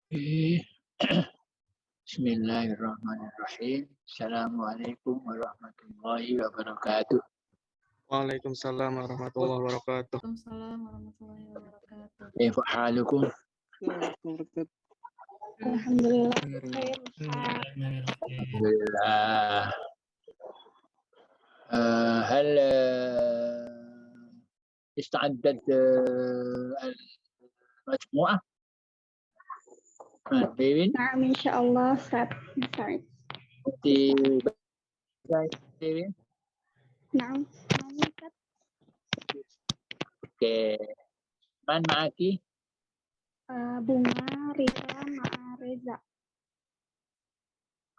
Bismillahirrahmanirrahim. Assalamualaikum warahmatullahi wabarakatuh. Waalaikumsalam warahmatullahi wabarakatuh. Waalaikumsalam warahmatullahi wabarakatuh. Kaifa halukum? Alhamdulillah. Alhamdulillah. هل استعدت المجموعة؟ بيبين؟ نعم إن شاء الله Ustaz. Start. بيبين؟ نعم. Ustaz. Oke. Man ma'aki? Bunga, Rita, Ma'a, Reza.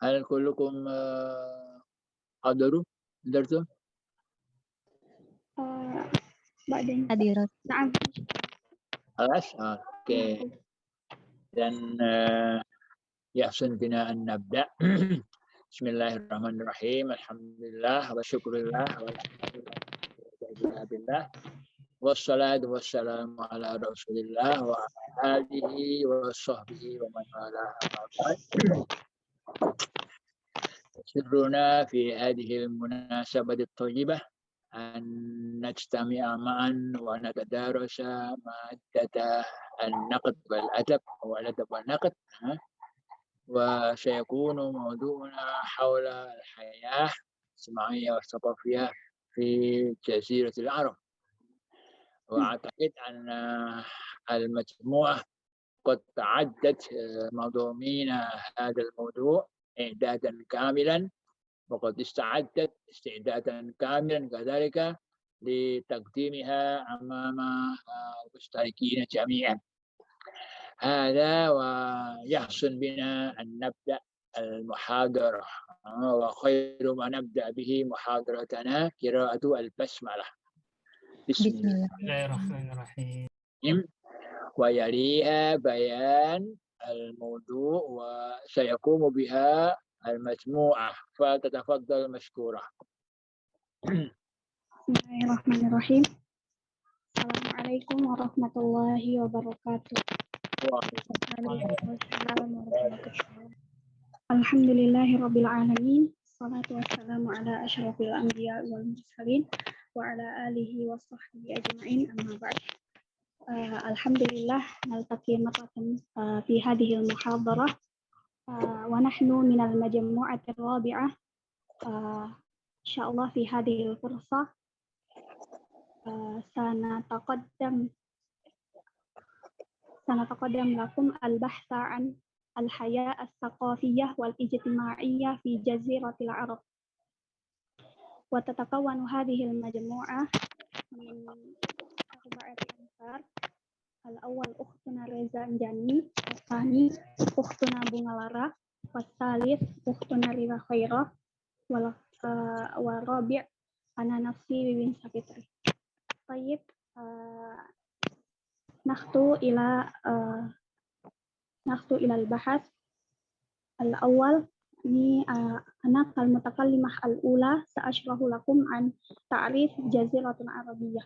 هل كلكم حضروا؟ حضرتم؟ بعدين. Hadirat. نعم. خلاص؟ Oke. Dan يحسن بنا أن نبدأ. بسم الله الرحمن الرحيم. الحمد لله وشكر الله والحمد والصلاة والسلام على رسول الله وعلى آله وصحبه ومن والاه. سرنا في هذه المناسبة الطيبة أن نجتمع معا ونتدارس مادة النقد والأدب والأدب والنقد، وسيكون موضوعنا حول الحياة الاجتماعية والثقافية في جزيرة العرب. وأعتقد أن المجموعة قد تعدت مضامين هذا الموضوع إعدادا كاملا، وقد استعدت استعدادا كاملا كذلك لتقديمها أمام المشتركين جميعا. هذا ويحسن بنا أن نبدأ المحاضرة، وخير ما نبدأ به محاضرتنا قراءة البسملة. بسم الله الرحمن الرحيم. ويليها بيان الموضوع وسيقوم بها المجموعة، فلتتفضل مشكورة. Bismillahirrahmanirrahim. Assalamualaikum warahmatullahi wabarakatuh. Alhamdulillahirabbil alamin. Wassalatu wassalamu ala asyrafil anbiya wal mursalin wa ala alihi washabbihi ajma'in, amma ba'd. Alhamdulillah naltaqi marratan fi hadhihi al-muhadarah wa nahnu min al-majmu'ati ar-rabi'ah insyaallah fi hadhihi al-fursah sanataqaddam lakum al-bahtha an al-haya as-saqafiyyah wal-ijtima'iyyah fi jaziratil Arab. Wa tatakawwanu hadhihi al-majmu'ah min arba'ati ansar. Al-awwal ukhtuna Reza Anjani, al-thani ukhtuna Bunga Lara, was-salis ukhtuna Rira Khairah, wa rabi' ana nafsi Wiwin Sapitri. Tayyib, nakhtu ila al-bahath al-awwal. Ini anak al-mutakallimah al-ula sa'ashrahu lakum an ta'rif jaziratul arabiyyah.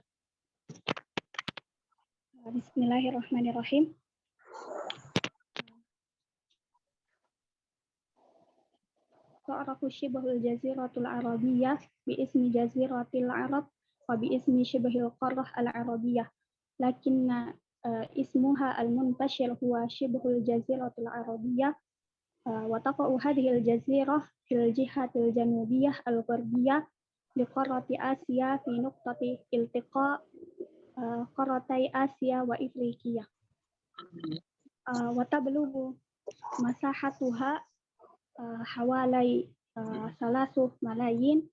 Bismillahirrahmanirrahim. Ta'rafu shibhul jaziratul arabiyyah bi ismi jaziratil arab wa bi ismi shibhil qarah al-arabiyyah. Lakinna ismuha al-muntashir huwa shibhul jaziratul arabiyyah. Wa taqa'u hadhihi al-jazirah fil jihatil janubiyyah al-gharbiyyah li qarati Asia fi nuqtati iltiqa qaratai Asia wa Afrikia. Wa tablughu masahatuha hawalai 3 malayin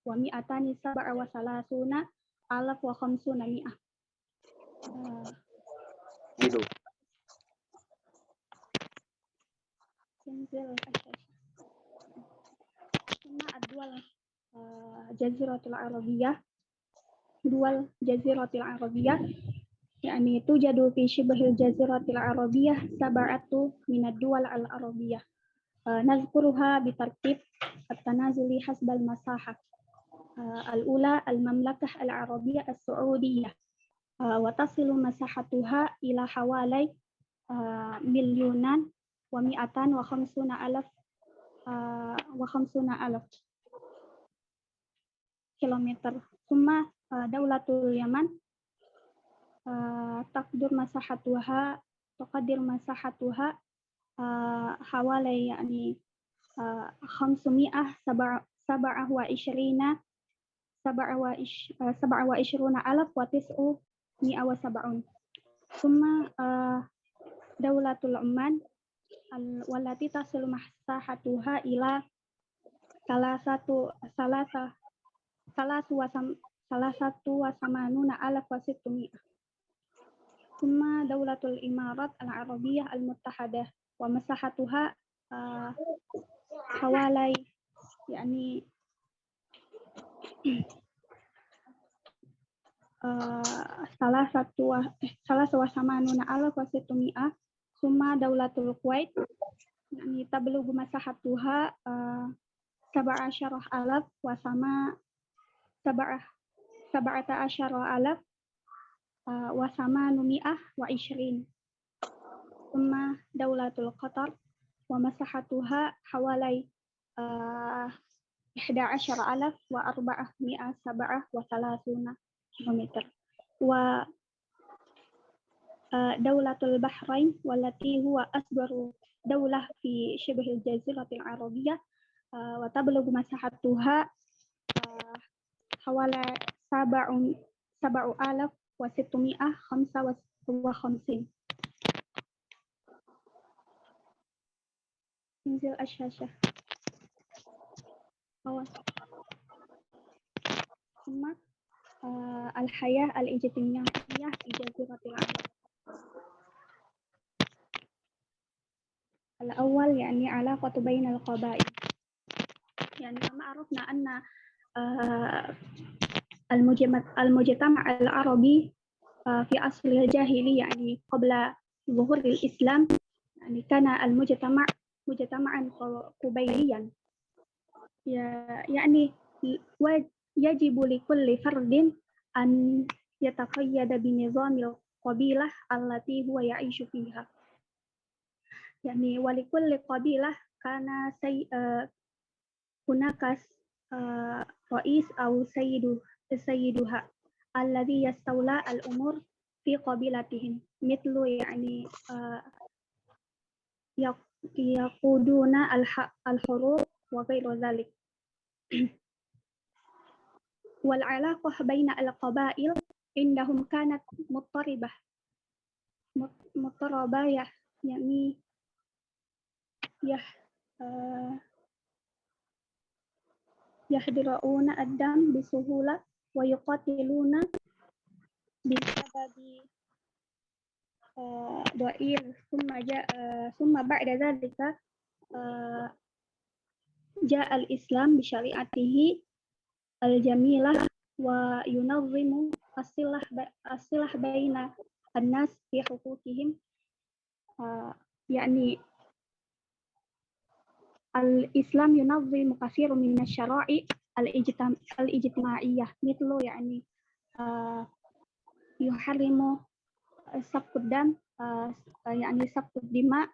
wa mi'atani sab'a wa salasuna alaf wa khamsuna mi'ah. Ad-dual jaziratul arabiyyah dual jaziratil arabiyyah yakni tujadu fi shibhil jaziratil arabiyyah sab'atu minad dual al-arabiyyah. Nazkuruha bitartib at-tanazuli hasbal masahah. Al-ula al-mamlakah al-arabiyyah as-saudiyah wa tasilu masahatuha ila hawalai مليونان ومئتان وخمسون ألف kilometer. ثم دولة اليمن تقدر مساحتها حوالي يعني 527,970. ثم دولة العمان والتي تصل مساحتها إلى 83,600. ثم دولة الإمارات العربية المتحدة ومساحتها حوالي يعني 83,600. ثم دولة الكويت يعني تبلغ مساحتها 17,820. ثم دولة القطر ومساحتها حوالي 11,437 kilometer. ودولة البحرين والتي هو أصغر دولة في شبه الجزيرة العربية وتبلغ مساحتها حوالي 7,655. انزل الشاشة. ثم الحياة الاجتماعية في جزيرة العرب. الأول يعني علاقة بين القبائل. يعني كما عرفنا أن المجتمع العربي في عصر الجاهلية يعني قبل ظهور الإسلام يعني كان المجتمع مجتمعا قبيليا، يعني يجب لكل فرد أن يتقيد بنظام القبيلة التي هو يعيش فيها. يعني ولكل قبيلة كان هناك رئيس أو سيدها الذي يستولى الأمور في قبيلتهم، مثل يعني يقودون الحروب وغير ذلك. والعلاقة بين القبائل عندهم كانت مضطربة يعني يحضرون الدم بسهولة ويقاتلون بسبب ضئيل. ثم بعد ذلك جاء الإسلام بشريعته الجميلة وينظم الصلح بين الناس في حقوقهم. يعني الإسلام ينظم كثير من الشرائع الاجتماعية، مثل يعني يحرم سفك الدم، يعني سفك الدماء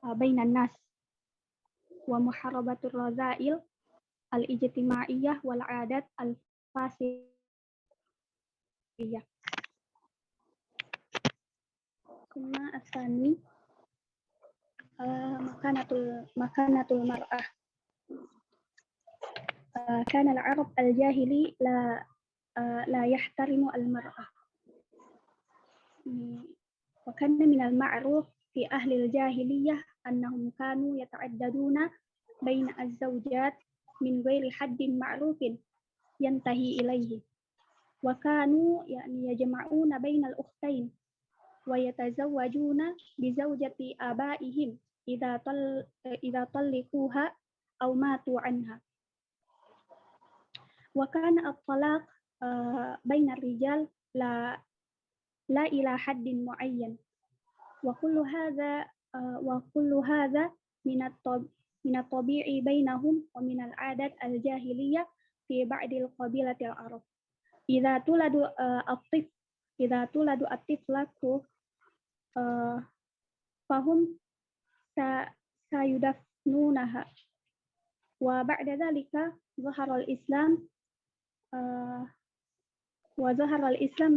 بين الناس، ومحاربة الرذائل الاجتماعية والعادات الفاسدة. ثم الثاني مكانة المرأة. كان العرب الجاهلي لا يحترم المرأة، وكان من المعروف في أهل الجاهلية أنهم كانوا يتعددون بين الزوجات من غير حد معروف ينتهي إليه، وكانوا يعني يجمعون بين الأختين ويتزوجون بزوجة آبائهم إذا طلقوها أو ماتوا عنها. وكان الطلاق بين الرجال لا إلى حد معين، وكل هذا من الطبيعي بينهم ومن العادات الجاهلية في بعض القبيلة العرب. إذا تولد الطفلة fahum sayudafnunaha. Wa ba'da dhalika zahara al-Islam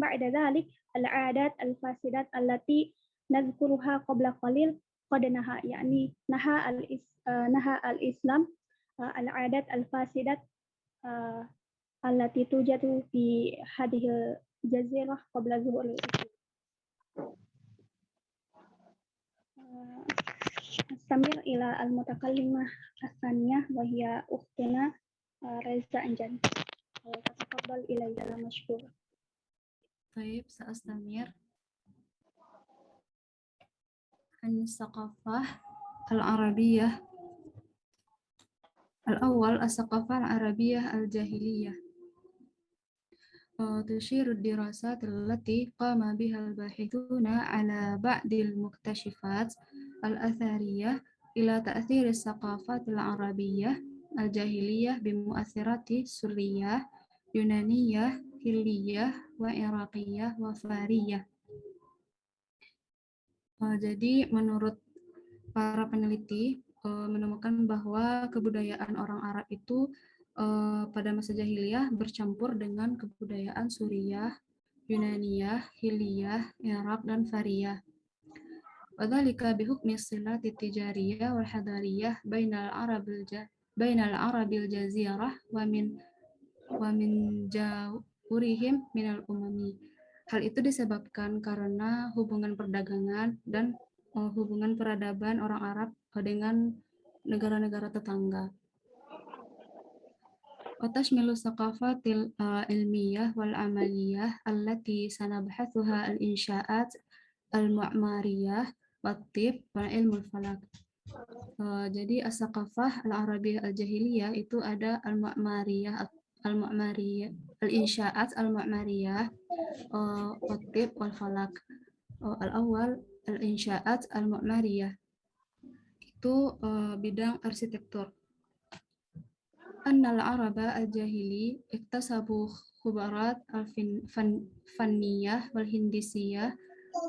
ba'da dhalik al-'adat al-fasidat allati nadhkuruha qabla qalil qad naha, yakni naha al-Islam al-'adat al-fasidat allati tujadu fi hadhihi al-jazirah qabla zuhur al-Islam. Astamir ila al-mutakallimah as-saniyah wa hiya ukhtuna Reza Anjani. Tafadhal ilayya mashkur. طيب سأستمر عن الثقافة العربية. الأول الثقافة العربية الجاهلية. تشير الدراسات التي قام بها الباحثون على بعض المكتشفات الأثرية إلى تأثير الثقافات العربية الجاهلية بمؤثرات سورية، يونانية، هندية، وعراقية، وفارية. Jadi menurut para peneliti menemukan bahwa kebudayaan orang Arab itu pada masa jahiliyah bercampur dengan kebudayaan Suriah, Yunaniyah, Hiliyah, Irak, dan Fariyah. Wadzalika bihukmi silati tijariyah wal hadariyah bainal Arabil jazirah wa min jawurihim minal umami. Hal itu disebabkan karena hubungan perdagangan dan hubungan peradaban orang Arab dengan negara-negara tetangga. وتشمل الثقافات العلمية والعملية التي سنبحثها الإنشاءات المعمارية والطب وعلم الفلك. Jadi as-saqafah al-arabiyah al-jahiliyah itu ada al-mu'mariyah, al-insya'at al-mu'mariyah, wat-tib wal-falak. Al-awwal al-insya'at al-mu'mariyah itu bidang arsitektur. Anna al-araba al-jahili iktasabu khubarat al-fanniyah wal-hindisiyah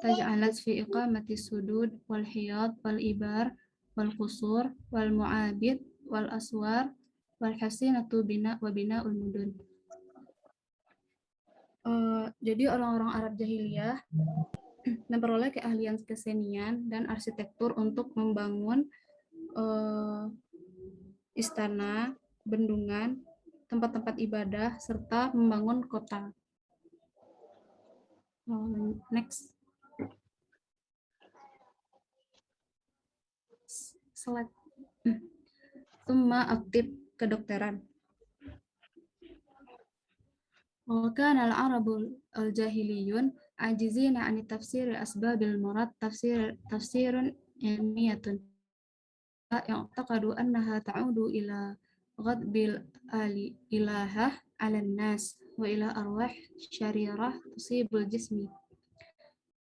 taj'alat fi iqamati sudud wal-hiyad wal-ibar wal-qusur wal-mu'abid wal-aswar wal-hasinatu bina'ul mudun. Jadi orang-orang Arab jahiliyah memperoleh keahlian kesenian dan arsitektur untuk membangun istana, bendungan, tempat-tempat ibadah, serta membangun kota. Next. Slide. Summa at-tib, kedokteran. وكان العرب الجاهليون عاجزين عن تفسير أسباب المرض تفسير علمية يعتقد أنها تعود إلى غضب الإلهة على الناس وإلى أرواح شريرة تصيب الجسم.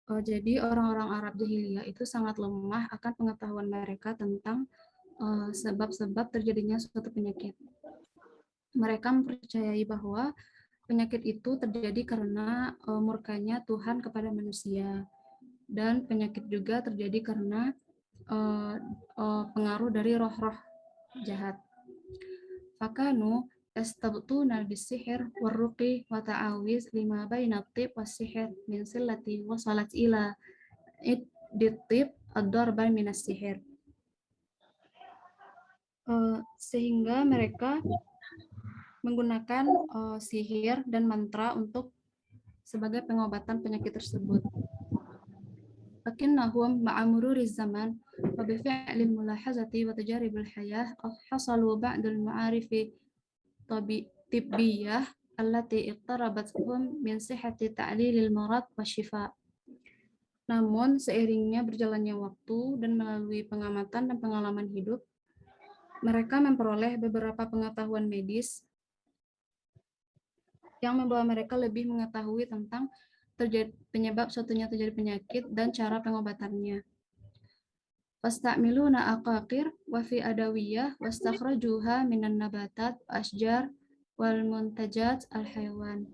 Jadi orang-orang Arab jahiliyah itu sangat lemah akan pengetahuan mereka tentang sebab-sebab terjadinya suatu penyakit. Mereka mempercayai bahwa penyakit itu terjadi karena murkanya Tuhan kepada manusia, dan penyakit juga terjadi karena pengaruh dari roh-roh jahat. Fakanu yastabtuna bisihir warruqi wa ta'awiz lima baina at-tib was-sihir min sillati wasalat ila iddit-tib ad-darban min as-sihir. Sehingga mereka menggunakan sihir dan mantra untuk sebagai pengobatan penyakit tersebut. Lakinnahum ma'a mururiz zaman wa bi fi'lil mulahazati wa tajaribil hayah hasalu ba'dul ma'arifi tibbiyah allati iqtarabat hum min sihhati ta'lilil marad wa shifa. Namun seiringnya berjalannya waktu dan melalui pengamatan dan pengalaman hidup, mereka memperoleh beberapa pengetahuan medis yang membawa mereka lebih mengetahui tentang penyebab suatunya terjadi penyakit dan cara pengobatannya. Fastamiluna aqaqir wa fi adawiyah wastakhrajuha minan nabatat asjar wal muntajat al hayawan.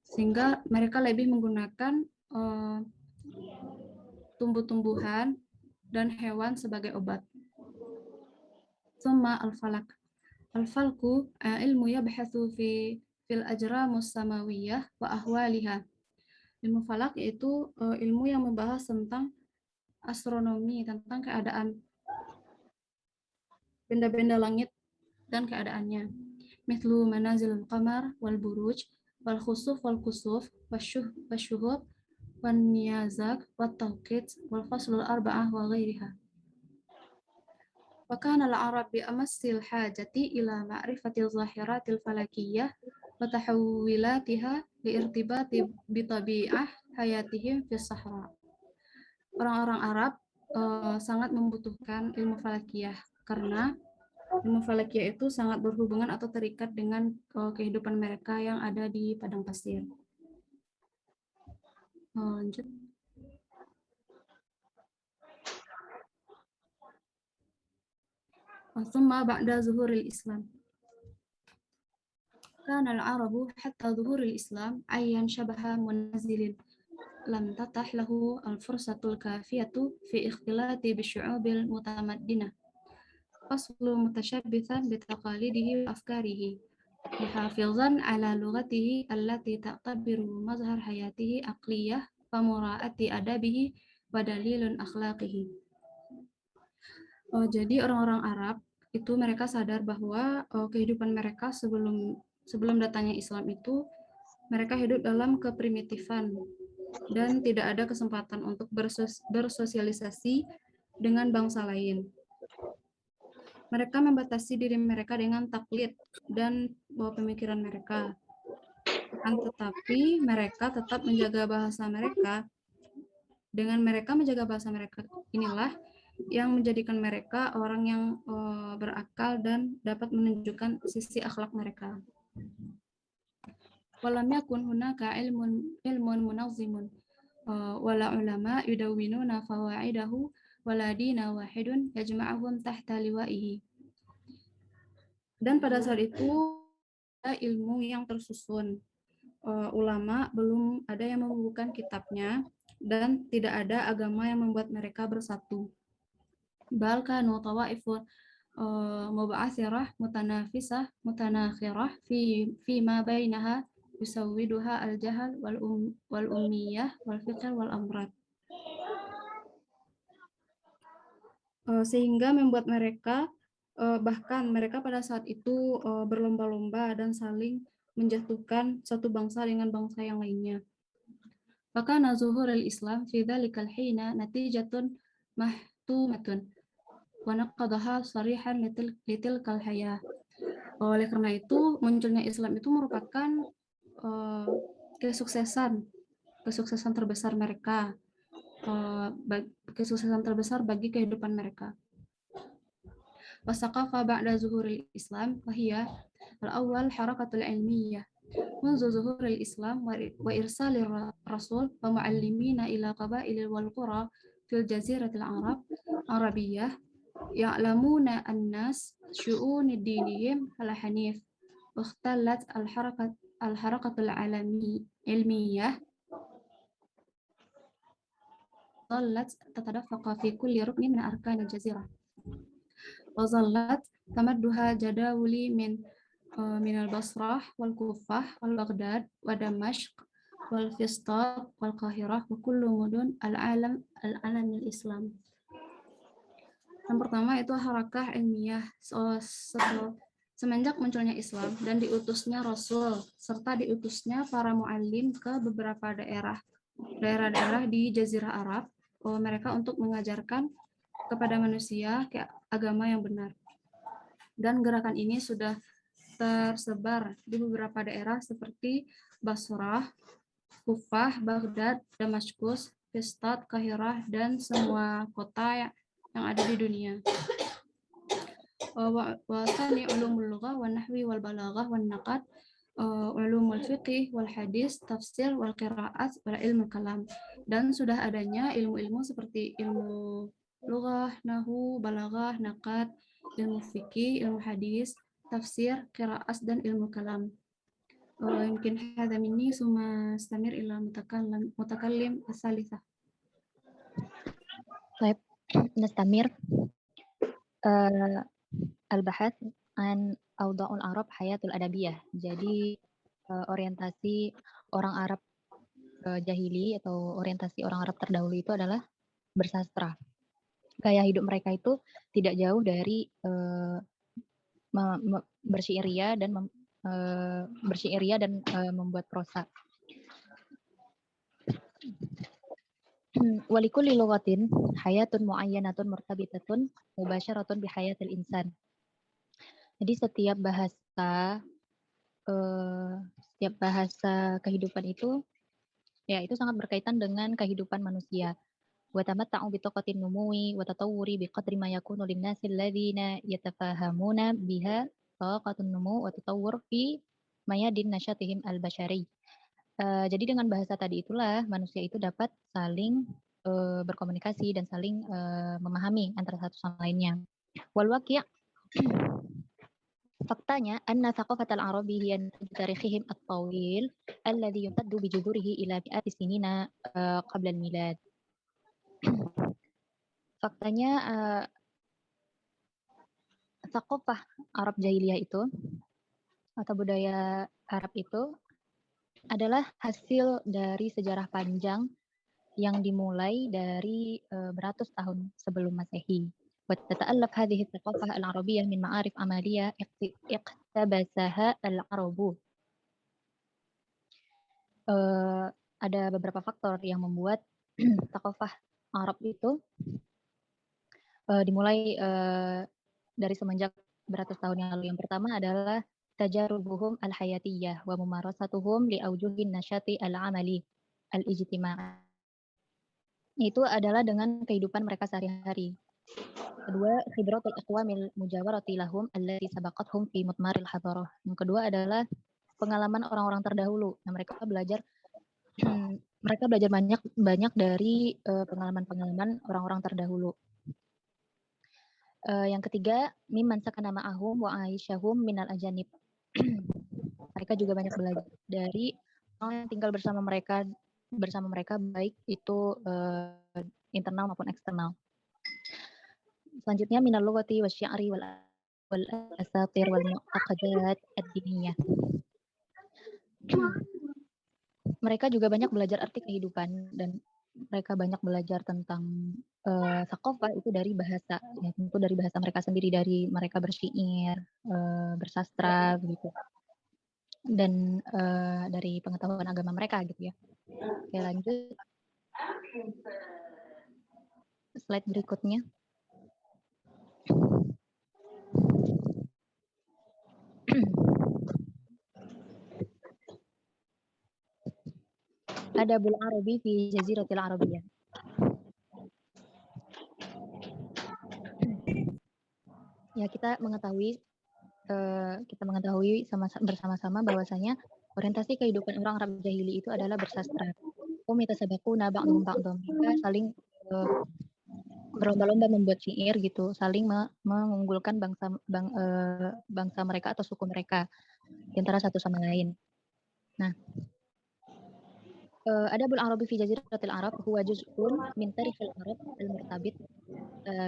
Sehingga mereka lebih menggunakan tumbuh-tumbuhan dan hewan sebagai obat. Tsumma al-falak. Al-falku ilmu yabhathu fil ajramus samawiyah wa ahwaliha. Ilmu falak yaitu ilmu yang membahas tentang astronomi, tentang keadaan benda-benda langit dan keadaannya. Mithlu manazilul qamar wal buruj wal khusuf wal kusuf wasyuhub wan niyazak wat tawqit wal faslul arba'ah wa ghairiha. Wa kana al-arab bi amassil hajati ila ma'rifatil zahiratil falakiyah wa tahawwilatiha liirtibati bi tabi'ah hayatihim fis sahra. Orang-orang Arab sangat membutuhkan ilmu falakiyah karena ilmu falakiyah itu sangat berhubungan atau terikat dengan kehidupan mereka yang ada di padang pasir. Lanjut. Thumma ba'da zuhuril Islam. Kana al-Arabu hatta zuhuril Islam ayyan shabaha munazilin lam tatah lahu al-fursatul kafiyatu fi ikhtilati bisyu'ubil mutamaddinah. Faslu mutashabbithan bitaqalidihi wa afkarihi muhafizan ala lughatihi allati ta'tabiru mazhar hayatihi aqliyah wa mura'ati adabihi wa dalilun akhlaqihi. Jadi orang-orang Arab itu mereka sadar bahwa kehidupan mereka sebelum datangnya Islam itu mereka hidup dalam keprimitifan dan tidak ada kesempatan untuk bersosialisasi dengan bangsa lain. Mereka membatasi diri mereka dengan taklid dan pemikiran mereka. Akan tetapi mereka tetap menjaga bahasa mereka. Dengan mereka menjaga bahasa mereka inilah yang menjadikan mereka orang yang berakal dan dapat menunjukkan sisi akhlak mereka. Walam yakun hunaka ilmun munazzimun wala ulama yudawwinuna fawaidahu wala dina wahidun yajma'uhum tahta liwa'ihi. Dan pada saat itu ada ilmu yang tersusun. Ulama belum ada yang membukukan kitabnya dan tidak ada agama yang membuat mereka bersatu. Bal kanu tawaifu mub'atsirah mutanafisah mutanakhirah fi ma bainaha yusawwiduha al-jahal wal ummiyah wal fiqh wal amrad. Sehingga membuat mereka bahkan mereka pada saat itu berlomba-lomba dan saling menjatuhkan satu bangsa dengan bangsa yang lainnya. Fakana zuhurul Islam fi dzalikal hina natijatun mahtumatun wa naqadaha sarihan litilkal hayah. Oleh karena itu munculnya Islam itu merupakan kesuksesan terbesar mereka, kesuksesan terbesar bagi kehidupan mereka. Wasaqafa ba'da zuhuril Islam wahiya al-awwal harakatul ilmiyah منذ ظهور الإسلام وإرسال الرسول ومعلمين إلى قبائل والقرى في الجزيرة العربية يعلمون الناس شؤون دينهم على حنيف واختلت الحركة العلمية ظلت تتدفق في كل ركن من أركان الجزيرة وظلت تمدها جداول من البصرة والكوفة والبغداد ودمشق والفسطاط والقاهرة وكل مدن العالم الإسلام. Yang pertama itu harakah ilmiah. Semenjak munculnya Islam dan diutusnya Rasul serta diutusnya para muallim ke beberapa daerah-daerah di Jazirah Arab, mereka untuk mengajarkan kepada manusia agama yang benar. Dan gerakan ini sudah tersebar di beberapa daerah seperti Basrah, Kufah, Baghdad, Damaskus, Fustat, Kahirah, dan semua kota yang ada di dunia. Wa tsani ulumul lughah wan nahwi wal balaghah wan naqad, ulumul fiqh wal hadis, tafsir wal qiraat wal ilmu kalam. Dan sudah adanya ilmu-ilmu seperti ilmu lughah, nahwu, balaghah, naqad, ilmu fikih, ilmu hadis, tafsir, qiraat dan ilmu kalam. Mungkin hadza minni summa istamir ila mutakallim as-salisah. Baik, Nastamir al-bahath an awda'ul Arab hayatul adabiyah. Jadi orientasi orang Arab jahili atau orientasi orang Arab terdahulu itu adalah bersastra. Gaya hidup mereka itu tidak jauh dari bersyiria dan membuat prosa. Walikulli lughatin hayatun muayyanatun murtabitatun mubasyaratun bihayatil insan. Jadi setiap bahasa kehidupan itu ya itu sangat berkaitan dengan kehidupan manusia. Wa tamatta'u bi taqatin numui wa tatawwuri bi qadri ma yakunu lin-nasi alladziina yatafahamuna biha taqatun numu wa tatawwur fi mayadin nasyatihim al-basyari. Jadi dengan bahasa tadi itulah manusia itu dapat saling berkomunikasi dan saling memahami antara satu sama lainnya. Wal waqi' faktanya anna thaqafatal arabi hiya tarikhihim at-tawil alladhi yumtaddu bi judurihi ila mi'ati sinina qabla al-milad. Faktanya thaqafah Arab jahiliyah itu atau budaya Arab itu adalah hasil dari sejarah panjang yang dimulai dari beratus tahun sebelum Masehi. وتتألف هذه الثقافة العربية من معارف عملية اقتبسها العرب. Ada beberapa faktor yang membuat thaqafah Arab itu dimulai dari semenjak beratus tahun yang lalu. Yang pertama adalah tajarubuhum al-hayatiyah wa mumarasatuhum li aujuhin nasyati al-amali al-ijtima'i. Itu adalah dengan kehidupan mereka sehari-hari. Kedua, khibratul aqwamil mujawarati lahum allati sabaqathum fi mutmaril hadarah. Yang kedua adalah pengalaman orang-orang terdahulu. Nah, mereka belajar banyak dari pengalaman-pengalaman orang-orang terdahulu. Yang ketiga, mimman sakana ma'ahum wa aisyahum minal ajanib. Mereka juga banyak belajar dari orang yang tinggal bersama mereka baik itu internal maupun eksternal. Selanjutnya minal lughati wasy-syi'ri wal asatir wal mu'taqadat ad-diniyah. Mereka juga banyak belajar arti kehidupan dan mereka banyak belajar tentang thaqafah itu dari bahasa, ya tentu dari bahasa mereka sendiri, dari mereka bersyair, bersastra begitu. Dan dari pengetahuan agama mereka gitu ya. Oke, lanjut. Slide berikutnya. Adabul Arabi fi Jaziratil Arabiyah. Ya, kita mengetahui bersama-sama bahwasanya orientasi kehidupan orang Arab jahili itu adalah bersastra. Yatasabaquna ba'dhum ba'dhum. Mereka saling berlomba-lomba membuat syair gitu, saling mengunggulkan bangsa mereka atau suku mereka di antara satu sama lain. Nah, Adabul Arabi fi Jaziratil Arab huwa juz'un min tarikhil Arab al-murtabit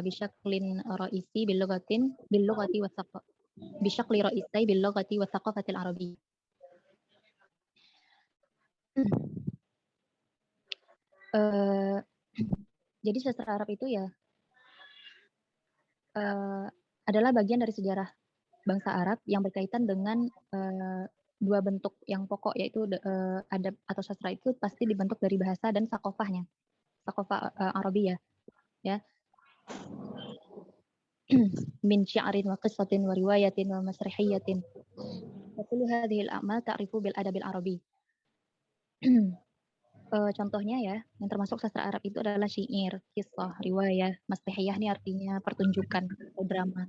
bi syaklin ra'isi bil lughati wa bisyakli ra'isai bil lughati wa thaqafatil arabiyyah. Jadi sastra Arab itu ya adalah bagian dari sejarah bangsa Arab yang berkaitan dengan dua bentuk yang pokok, yaitu adab atau sastra itu pasti dibentuk dari bahasa dan thaqafahnya, thaqafah Arabiyah ya. Min syi'rin wa qissatin wa riwayatin wa masrihiyatin. Wa kullu hadhihi al-a'mal ta'rifu bil adabil arabi. Contohnya ya, yang termasuk sastra Arab itu adalah syair, kisah, riwayah, masrihiyah ini artinya pertunjukan atau drama.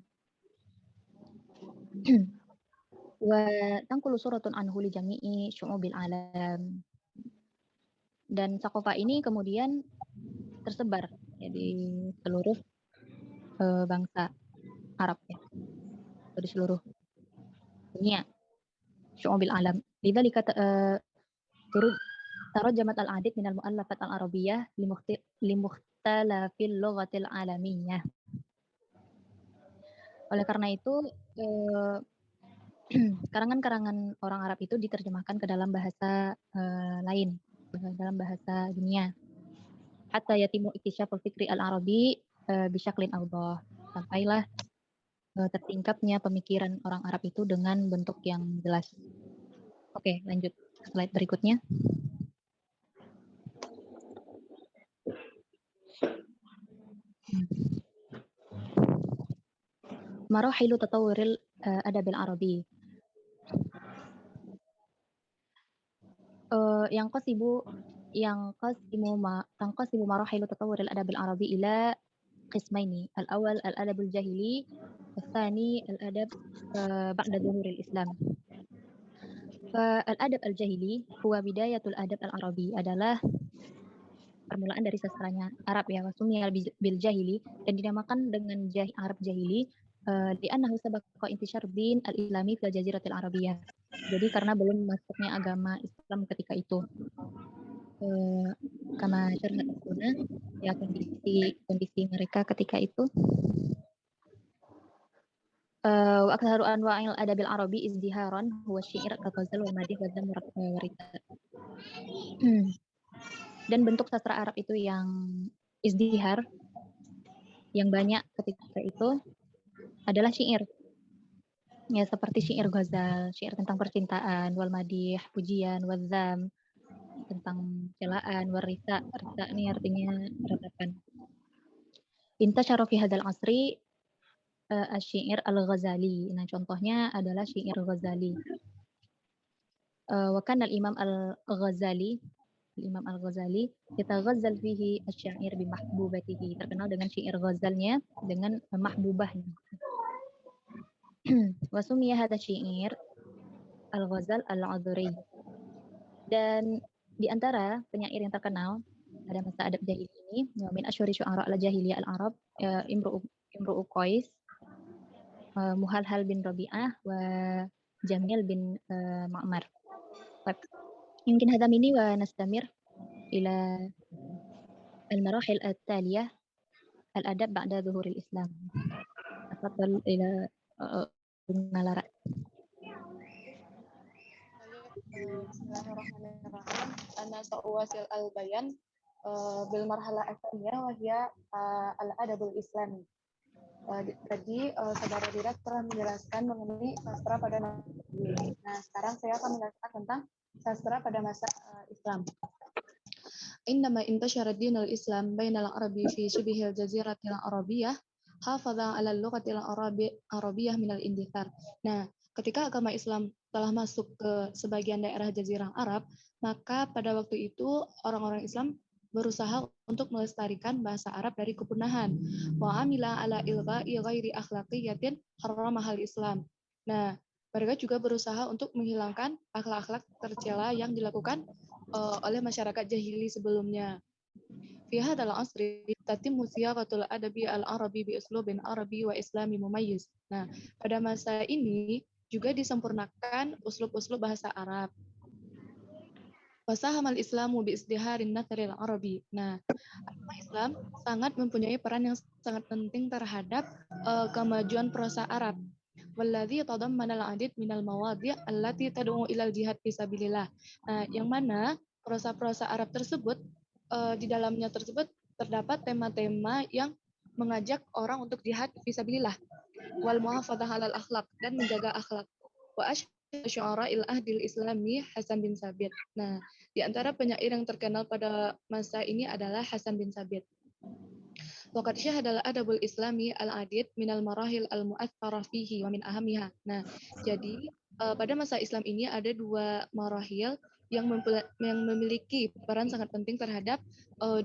Wa tanqulu suratun anhu li jami'i syu'ubil alam. Dan thaqafah ini kemudian tersebar ya, di seluruh bangsa Arab ya, di seluruh dunia. Syu'ubil alam. Lidzalika tarjamat al-adid minal mu'allafat al-arabiyyah li hatta la fil lughatil alamiyah. Oleh karena itu, karangan-karangan orang Arab itu diterjemahkan ke dalam bahasa lain, dalam bahasa dunia. Hatta yatimu iktisyaful fikri al-arabi bisyaklin awdah. Sampailah tertingkapnya pemikiran orang Arab itu dengan bentuk yang jelas. Oke, lanjut slide berikutnya. Marahilu tatawuril adab al-arabi. تنقسم مراحل تطور الأدب العربي إلى قسمين الأول الأدب الجاهلي والثاني الأدب بعد ظهور الإسلام. فالأدب الجاهلي هو بداية الأدب العربي adalah permulaan dari sastranya Arab ya, wasumiyal bil jahili, dan dinamakan dengan Arab jahili li'annahu sabaqa intishar din al-islami fil jaziratil arabiyah. Jadi karena belum masuknya agama Islam ketika itu. Kama syarhat as-sunnah, ya kondisi mereka ketika itu. Wa aktsaru anwa'il adabil arabi izdiharan huwa syi'r al-ghazal wal madih wa dzam wa rita. Dan bentuk sastra Arab itu yang izdihar, yang banyak ketika itu adalah syair. Ya, seperti syair ghazal, syair tentang percintaan, wal madih, pujian, wal dzam, tentang celaan, warisa. Risa ini artinya ratakan. Intasyara fi hadzal asri asy-syair al-Ghazali. Nah, contohnya adalah syair Ghazali. Wa kana al-Imam al-Ghazali yataghazzal fihi asy-syair bi mahbubatihi. Terkenal dengan syair ghazalnya dengan mahbubahnya. Wa sumiya hadza syair al-Ghazal al-Adhri. Dan di antara penyair yang terkenal pada masa adab jahili ini, min asyhari syu'ara al-jahiliyah al-Arab, Imru'u Qais, Muhalhal bin Rabi'ah, wa Jamil bin Ma'mar. Mungkin hadam ini wa nastamir ila al-marahil at-taliyah al-adab ba'da zuhuril Islam. Tafadhal ila Nalara. Bismillahirrahmanirrahim. Ana sa'uwasil al-bayan bil marhala asalnya wa hiya al-adabul islami. Tadi saudara Dirat telah menjelaskan mengenai sastra pada masa ini. Nah, sekarang saya akan menjelaskan tentang sastra pada masa Islam. Innama intashara dinul Islam bainal arabi fi shibhil jaziratil arabiyyah hafadha 'ala al-lughatil arabiyyah minal indithar. Nah, ketika agama Islam telah masuk ke sebagian daerah Jazirah Arab, maka pada waktu itu orang-orang Islam berusaha untuk melestarikan bahasa Arab dari kepunahan. Wa amila ala ilgha'i ghairi akhlaqiyatin haramahal Islam. Nah, mereka juga berusaha untuk menghilangkan akhlak-akhlak tercela yang dilakukan oleh masyarakat jahili sebelumnya. Fi hadzal asri tatimmu siyaqatul adabi al-arabi bi uslubin arabi wa islami mumayyiz. Nah, pada masa ini juga disempurnakan uslub-uslub bahasa Arab. Wasahamal Islamu bi izdiharin nathril arabi. Nah, agama Islam sangat mempunyai peran yang sangat penting terhadap kemajuan prosa Arab. Walladzi tadammana al-'adid minal mawadhi' allati tad'u ilal jihad fi sabilillah. Nah, yang mana prosa-prosa Arab tersebut di dalamnya tersebut terdapat tema-tema yang mengajak orang untuk jihad fi sabilillah. Wal muhafadzah 'alal akhlaq, dan menjaga akhlak. Wa syu'ara'il ahdil islami Hasan bin Sabit. Nah, di antara penyair yang terkenal pada masa ini adalah Hasan bin Sabit. Waqad syahadal adabul islami al-adid minal marahil al-mu'aththara fihi wa min ahamiha. Nah, jadi pada masa Islam ini ada dua marahil yang memiliki peran sangat penting terhadap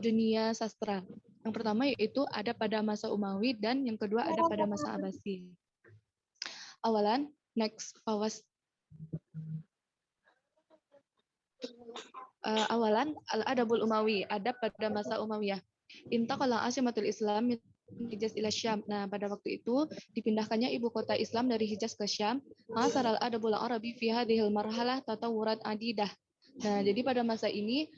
dunia sastra. Yang pertama yaitu ada pada masa Umawi, dan yang kedua ada pada masa Abbasi. Awalan, next fawas. Awalan al-adabul Umawi, adab pada masa Umayyah. Intaqala asimatul Islam min Hijaz ila Syam. Nah, pada waktu itu dipindahkannya ibu kota Islam dari Hijaz ke Syam. Masaral adabul Arabi fi hadhil marhalah tatawurat adidah. Nah, jadi pada masa ini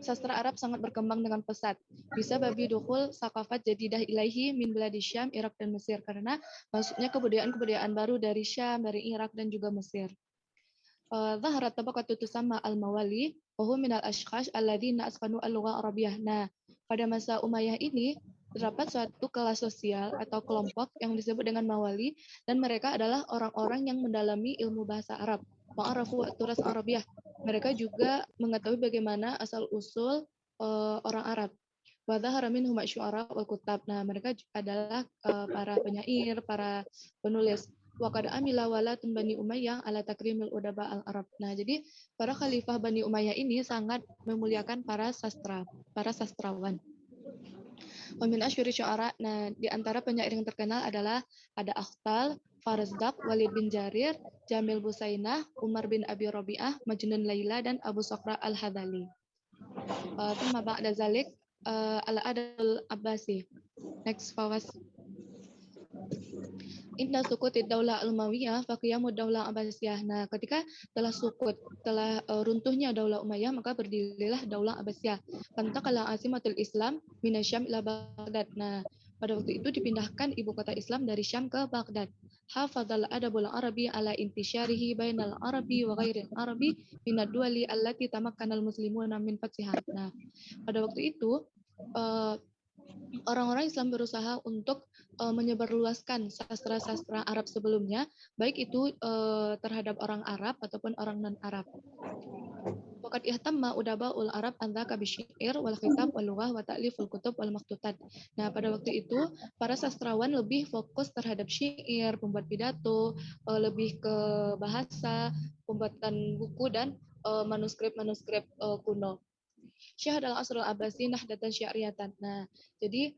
sastra Arab sangat berkembang dengan pesat. Bisa babi dukhul sakafat jadidah ilaihi min biladi Syam, Irak dan Mesir, karena maksudnya kebudayaan-kebudayaan baru dari Syam, dari Irak dan juga Mesir. Zaharat tabaqatu tusamma al-mawali wa hum minal ashkhash alladzina asfanu al-lugha arabiyyah. Nah, pada masa Umayyah ini terdapat suatu kelas sosial atau kelompok yang disebut dengan mawali, dan mereka adalah orang-orang yang mendalami ilmu bahasa Arab. Wa'arafu turas Arabiyyah. Mereka juga mengetahui bagaimana asal-usul orang Arab. Wa dhahara minhum syu'ara wal kutab. Nah, mereka adalah para penyair, para penulis. Waqad amila walatun Bani Umayyah ala takrimil udaba al-Arab. Nah, jadi para khalifah Bani Umayyah ini sangat memuliakan para sastrawan. Wa min asyhuri syu'ara. Nah, di antara penyair yang terkenal adalah ada Akhtal, Farazdak, Walid bin Jarir, Jamil Busainah, Umar bin Abi Rabi'ah, Majnun Laila, dan Abu Sokra al-Hadali. Thumma ba'da zalik al-adal Abbasi. Next, Fawaz. Inna sukutid daulah al-Umayyah faqiyamud daulah Abbasiyah. Nah, ketika telah runtuhnya daulah Umayyah, maka berdirilah daulah Abbasiyah. Fantakala asimatul Islam minasyam ila Baghdad. Nah, pada waktu itu dipindahkan ibu kota Islam dari Syam ke Baghdad. Hafadzal adabul arabi ala intisyarihi bainal arabi wa ghairil arabi minad duwali allati tamakkanal muslimuna min fatsiha. Nah, pada waktu itu orang-orang Islam berusaha untuk menyebarluaskan sastra-sastra Arab sebelumnya, baik itu terhadap orang Arab ataupun orang non-Arab. Waqad ihtamma udaba'ul Arab an dzaka bisyir wal khitab wal lughah wa ta'liful kutub wal maktutat. Nah, pada waktu itu para sastrawan lebih fokus terhadap syair, pembuat pidato, lebih ke bahasa, pembuatan buku dan manuskrip-manuskrip kuno. Syahad al-Asrul Abbasi nahdatan syiariyatan. Nah, jadi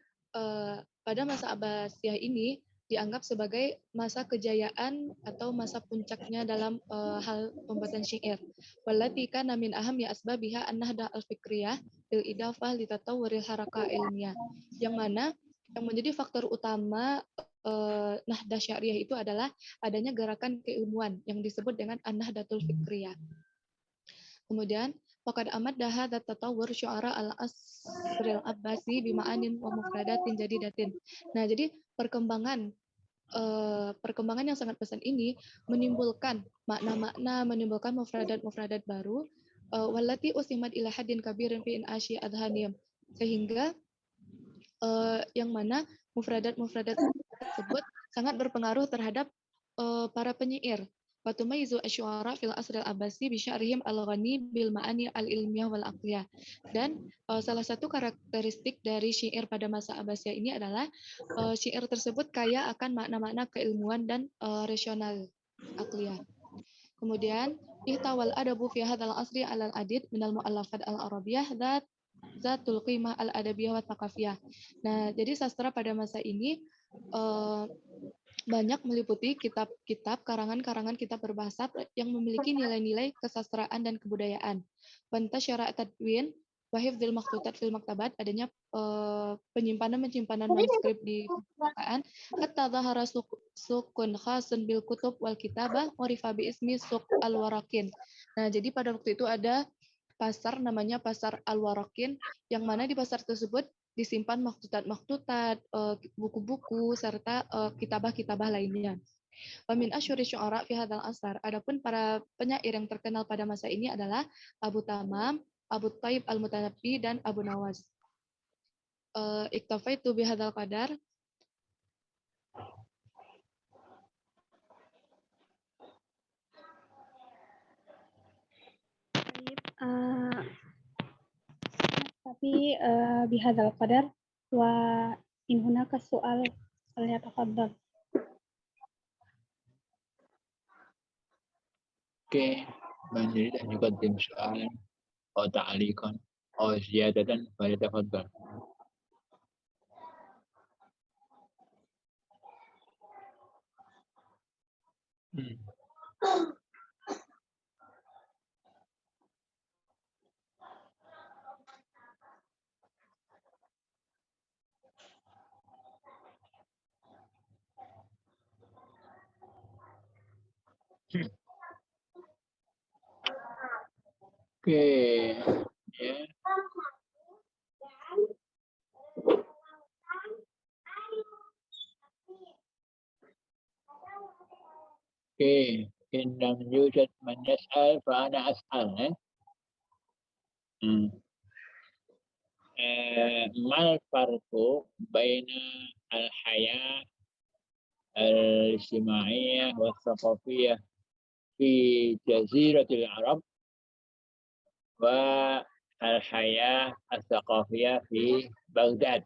pada masa Abbasiyah ini dianggap sebagai masa kejayaan atau masa puncaknya dalam hal pembuatan syair. Wallati kana min ahammi asbabiha an-nahdah al-fikriyah bil idafah li tatawwuril harakah ilmiah. Yang mana yang menjadi faktor utama nahdah syariah itu adalah adanya gerakan keilmuan yang disebut dengan an-nahdatul fikriyah. Kemudian faqad amadda hadza tatawwur syu'ara al-asril abbasi bima'anin wa mufradatin jadidatin. Nah, jadi perkembangan yang sangat pesat ini menimbulkan makna-makna, menimbulkan mufradat-mufradat baru, wallati usimat ila haddin kabirin fi in'ashi adhaniyam, sehingga yang mana mufradat-mufradat tersebut sangat berpengaruh terhadap para penyair. Watumayizu asyuara fil asril abbasi bisya'rihim al-ghani bil ma'ani al-ilmiyah wal aqliyah. Dan salah satu karakteristik dari syair pada masa Abbasiyah ini adalah syair tersebut kaya akan makna-makna keilmuan dan rasional aqliyah. Kemudian ihtawal adabu fi hadzal asri alal adid minal mu'allafat al-arabiyyah zatul qimah al-adabiyah wa thaqafiyah. Nah, jadi sastra pada masa ini banyak meliputi kitab-kitab, karangan-karangan kitab berbahasa yang memiliki nilai-nilai kesastraan dan kebudayaan. Wantasyara tadwin wa hifdzil makhtutat fil maktabat, adanya penyimpanan manuskrip di perpustakaan. Hatta zahara sukun khasun bil kutub wal kitabah urifa bi ismi suq al-warakin. Nah, jadi pada waktu itu ada pasar namanya Pasar Al-Warakin, yang mana di pasar tersebut disimpan makhtutat-makhtutat, buku-buku, serta kitabah-kitabah lainnya. Wa min asyhuri syu'ara fi hadzal asar. Adapun para penyair yang terkenal pada masa ini adalah Abu Tamam, Abu Thaib Al-Mutanabbi, dan Abu Nawas. Iktafaitu bi hadzal qadar. Tapi bihadzal qadar wa in hunaka soal falyatafaddal. Oke, man yurid an yuqaddim su'alan aw ta'liqan aw ziyadatan falyatafaddal. Oke, ya. اوكي إن لم يوجد من يسأل فأنا أسأل. ما الفرق بين الحياة الاجتماعية والثقافية في جزيرة العرب والحياة الثقافية في بغداد؟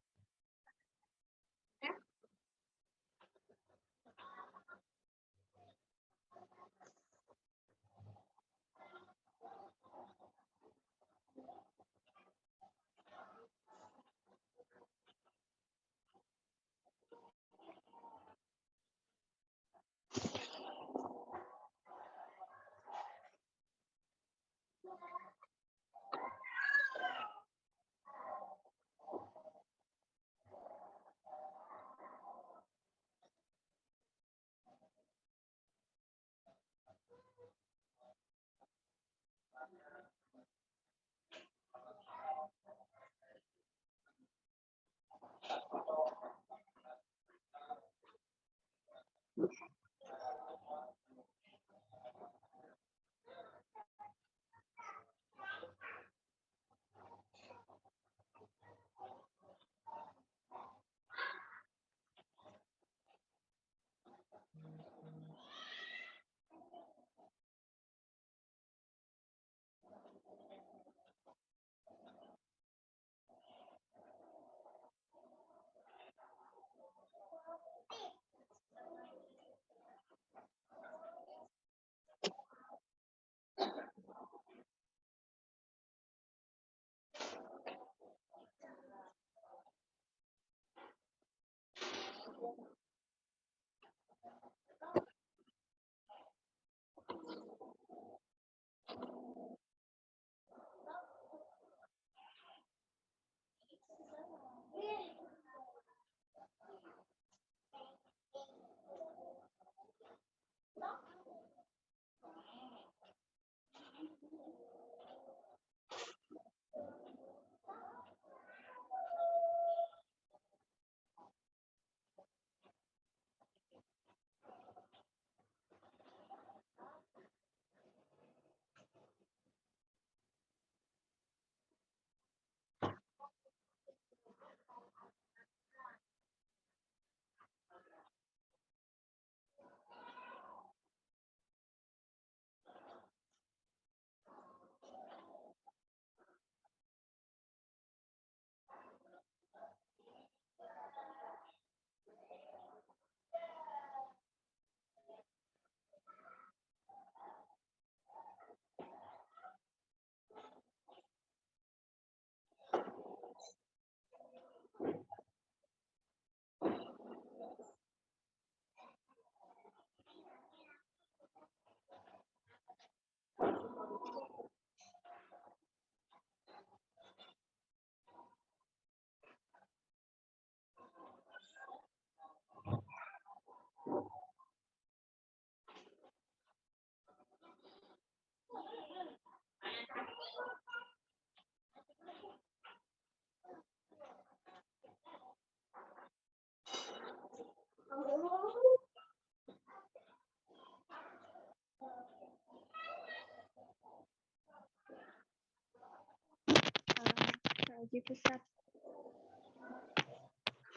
Ajib Ustaz.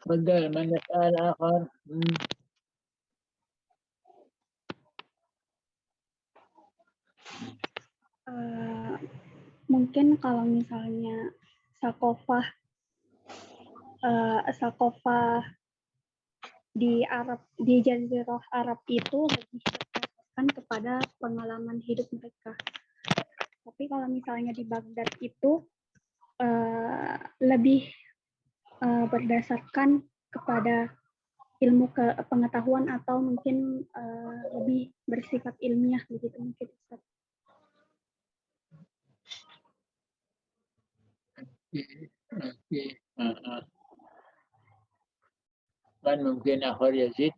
تفضل من يسأل آخر. Mungkin kalau misalnya sakofah di Jazirah Arab itu lebih berdasarkan kepada pengalaman hidup mereka. Tapi kalau misalnya di Baghdad itu lebih berdasarkan kepada ilmu pengetahuan atau mungkin lebih bersifat ilmiah begitu mungkin Ustaz. من ممكن آخر يزيد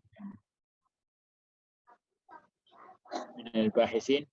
من الباحثين؟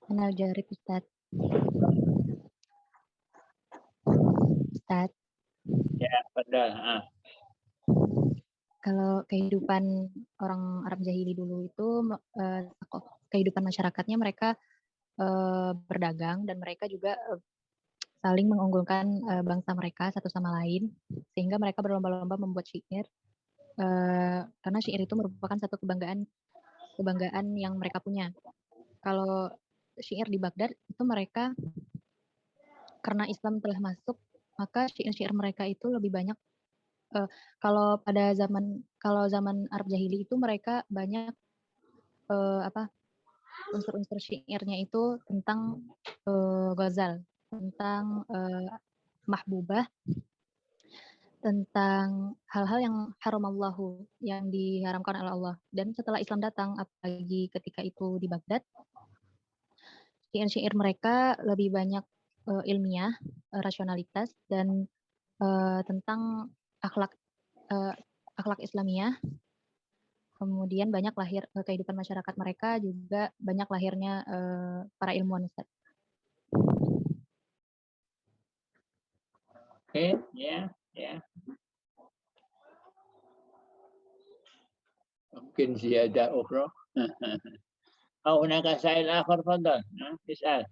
Ana ujarib Ustaz. Ustaz, Ya, padahal. kalau kehidupan orang Arab jahili dulu itu kehidupan masyarakatnya mereka berdagang dan mereka juga saling mengunggulkan bangsa mereka satu sama lain sehingga mereka berlomba-lomba membuat syair karena syair itu merupakan satu kebanggaan yang mereka punya. Kalau syair di Baghdad itu mereka karena Islam telah masuk maka syair-syair mereka itu lebih banyak kalau zaman Arab jahili itu mereka banyak unsur-unsur syairnya itu tentang ghazal, tentang mahbubah, tentang hal-hal yang haramallahu, yang diharamkan oleh Allah. Dan setelah Islam datang, apalagi ketika itu di Baghdad, syair-syair mereka lebih banyak ilmiah, rasionalitas, dan tentang akhlak Islamiyah. Kemudian banyak lahir kehidupan masyarakat mereka juga banyak lahirnya para ilmuwan Ustaz. Oke, ya. ممكن زيادة أخرى. أو هناك سائل آخر تفضل اسأل.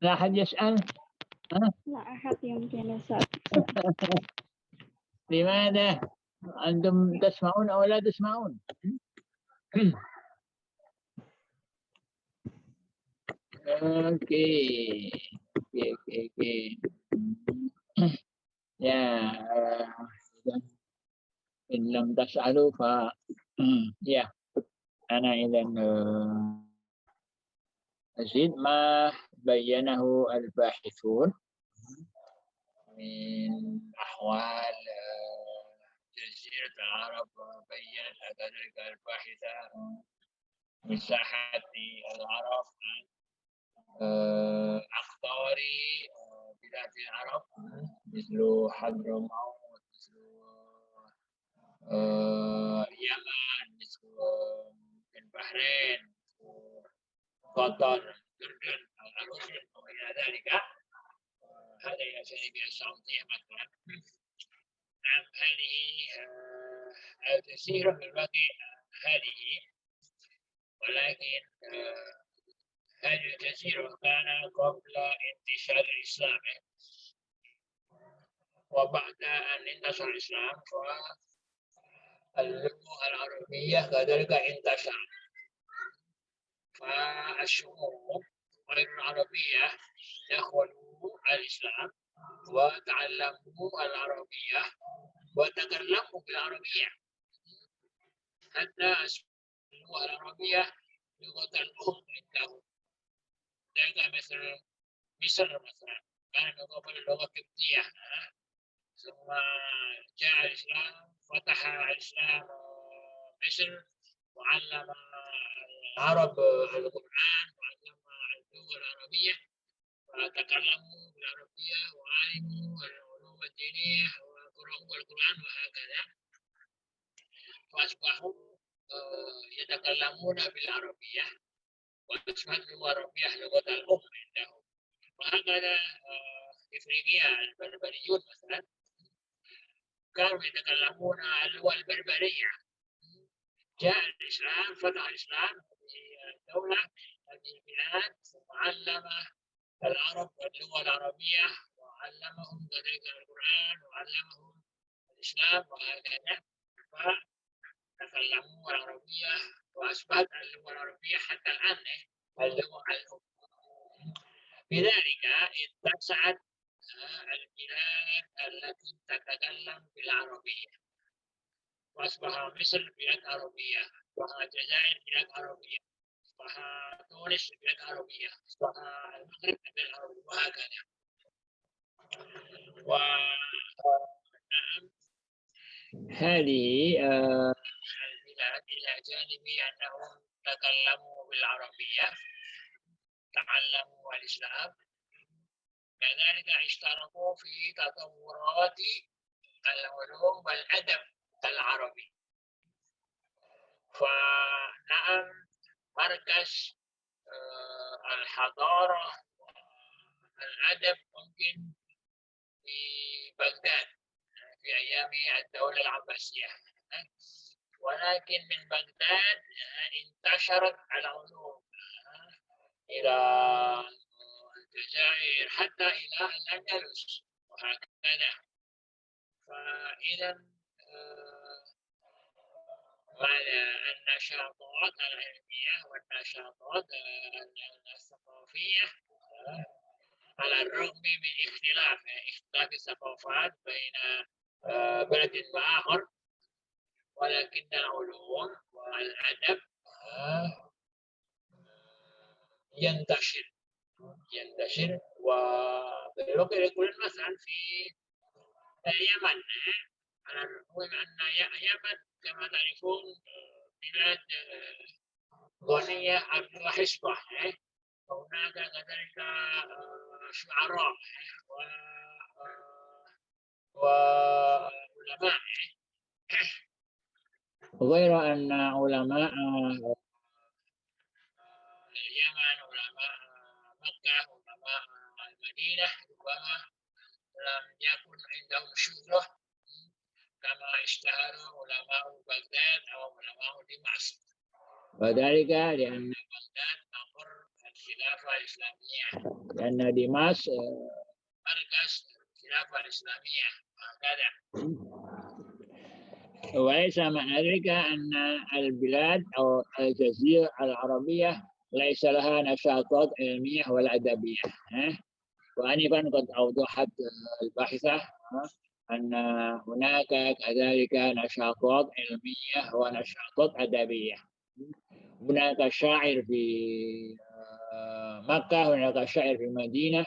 لا أحد يسأل؟ لا أحد يمكن يسأل. لماذا؟ أنتم تسمعون أو لا تسمعون؟ Oke. Ya, in lam tas'alu fa ya. Ana idzan أزيد ما بينه الباحثون من أحوال جزيرة العرب بينت كذلك الباحثة مساحة العرب عن أقطار بلاد العرب مثل حضرموت مثل اليمن مثل البحرين قطر الأردن الأردن وإلى ذلك. هذا يعتني بالسعودية مثلا. نعم هذه الجزيرة بالباقي هذه، ولكن هذه الجزيرة كان قبل انتشار الإسلام، وبعد أن انتشر الإسلام فاللغة العربية كذلك انتشرت، فالشعوب غير العربية دخلوا الإسلام وتعلموا العربية وتكلموا بالعربية حتى اللغة العربية لغة الأم عندهم. ذلك مثل مصر مثلا، كان قبل اللغة القبطية ثم جاء الإسلام فتح الإسلام مصر وعلم العرب القرآن وعلم اللغة العربية فتكلموا بالعربية وعلموا العلوم الدينية وقرأوا القرآن وهكذا فأصبحوا يتكلمون بالعربية وأصبحت اللغة العربية لغة الأم عندهم وهكذا إفريقيا البربريون مثلا كانوا يتكلمون اللغة البربرية جاء الإسلام فتح الإسلام في الدولة هذه البلاد وعلم العرب اللغة العربية وعلمهم كذلك القرآن وعلمهم الإسلام وهكذا فتكلموا العربية وأصبحت اللغة العربية حتى الآن اللغة الأم بذلك اتسعت البلاد التي تتكلم بالعربية وأصبح مصر بلاد عربية أصبح الجزائر بلاد عربية أصبح تونس بلاد عربية أصبح المغرب بلاد عربية وهكذا هذه البلاد إلى جانب أنهم تكلموا بالعربية تعلموا الإسلام كذلك اشتركوا في تطورات العلوم والأدب العربي فنعم مركز الحضارة الأدب ممكن في بغداد في أيام الدولة العباسية ولكن من بغداد انتشرت العلوم إلى الجزائر حتى إلى الأندلس وهكذا فإذا النشاطات العلمية والنشاطات الثقافية على الرغم من اختلاف الثقافات بين بلد وآخر ولكن العلوم والأدب ينتشر ويقول مثلا في اليمن على الرغم من أن اليمن كما تعرفون بلاد غنية وحصبة هناك كذلك شعراء وعلماء غير أن علماء اليمن علماء مكة علماء المدينة ربما لم يكن عندهم شهرة كما اشتهر علماء بغداد أو علماء دمشق وذلك لأن بغداد مقر الخلافة الإسلامية لأن دمشق مركز الخلافة الإسلامية هكذا وليس معنى ذلك أن البلاد أو الجزيرة العربية ليس لها نشاطات علمية ولا أدبية وآنفا قد أوضحت الباحثة أن هناك كذلك نشاطات علمية ونشاطات أدبية هناك شاعر في مكة هناك شاعر في المدينة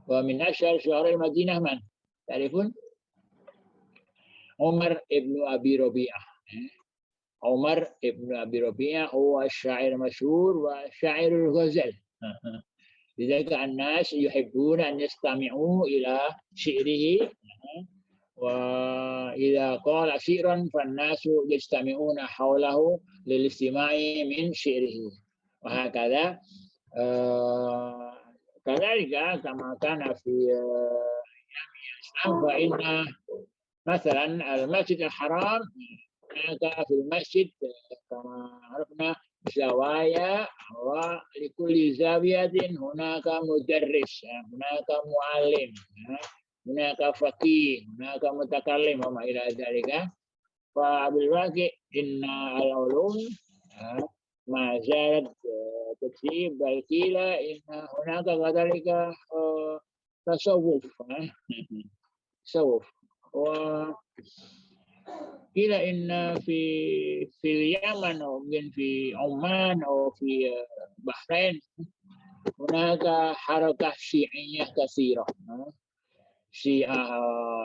ومن أشهر شعراء المدينة من تعرفون؟ عمر ابن أبي ربيعة عمر ابن أبي ربيعة هو الشاعر المشهور وشاعر الغزل لذلك الناس يحبون أن يستمعوا إلى شعره وإذا قال شعرا فالناس يجتمعون حوله للاستماع من شعره وهكذا كذلك كما كان في الإسلام فإن مثلا المسجد الحرام هناك في المسجد كما عرفنا زوايا ولكل زاوية هناك مدرس هناك معلم هناك فقيه هناك متكلم وما إلى ذلك فبالواقع إن العلوم ما زالت تسيب بل قيل إن هناك كذلك تصوف وقيل إن في اليمن أو في عمان أو في بحرين هناك حركة شيعية كثيرة، شيعة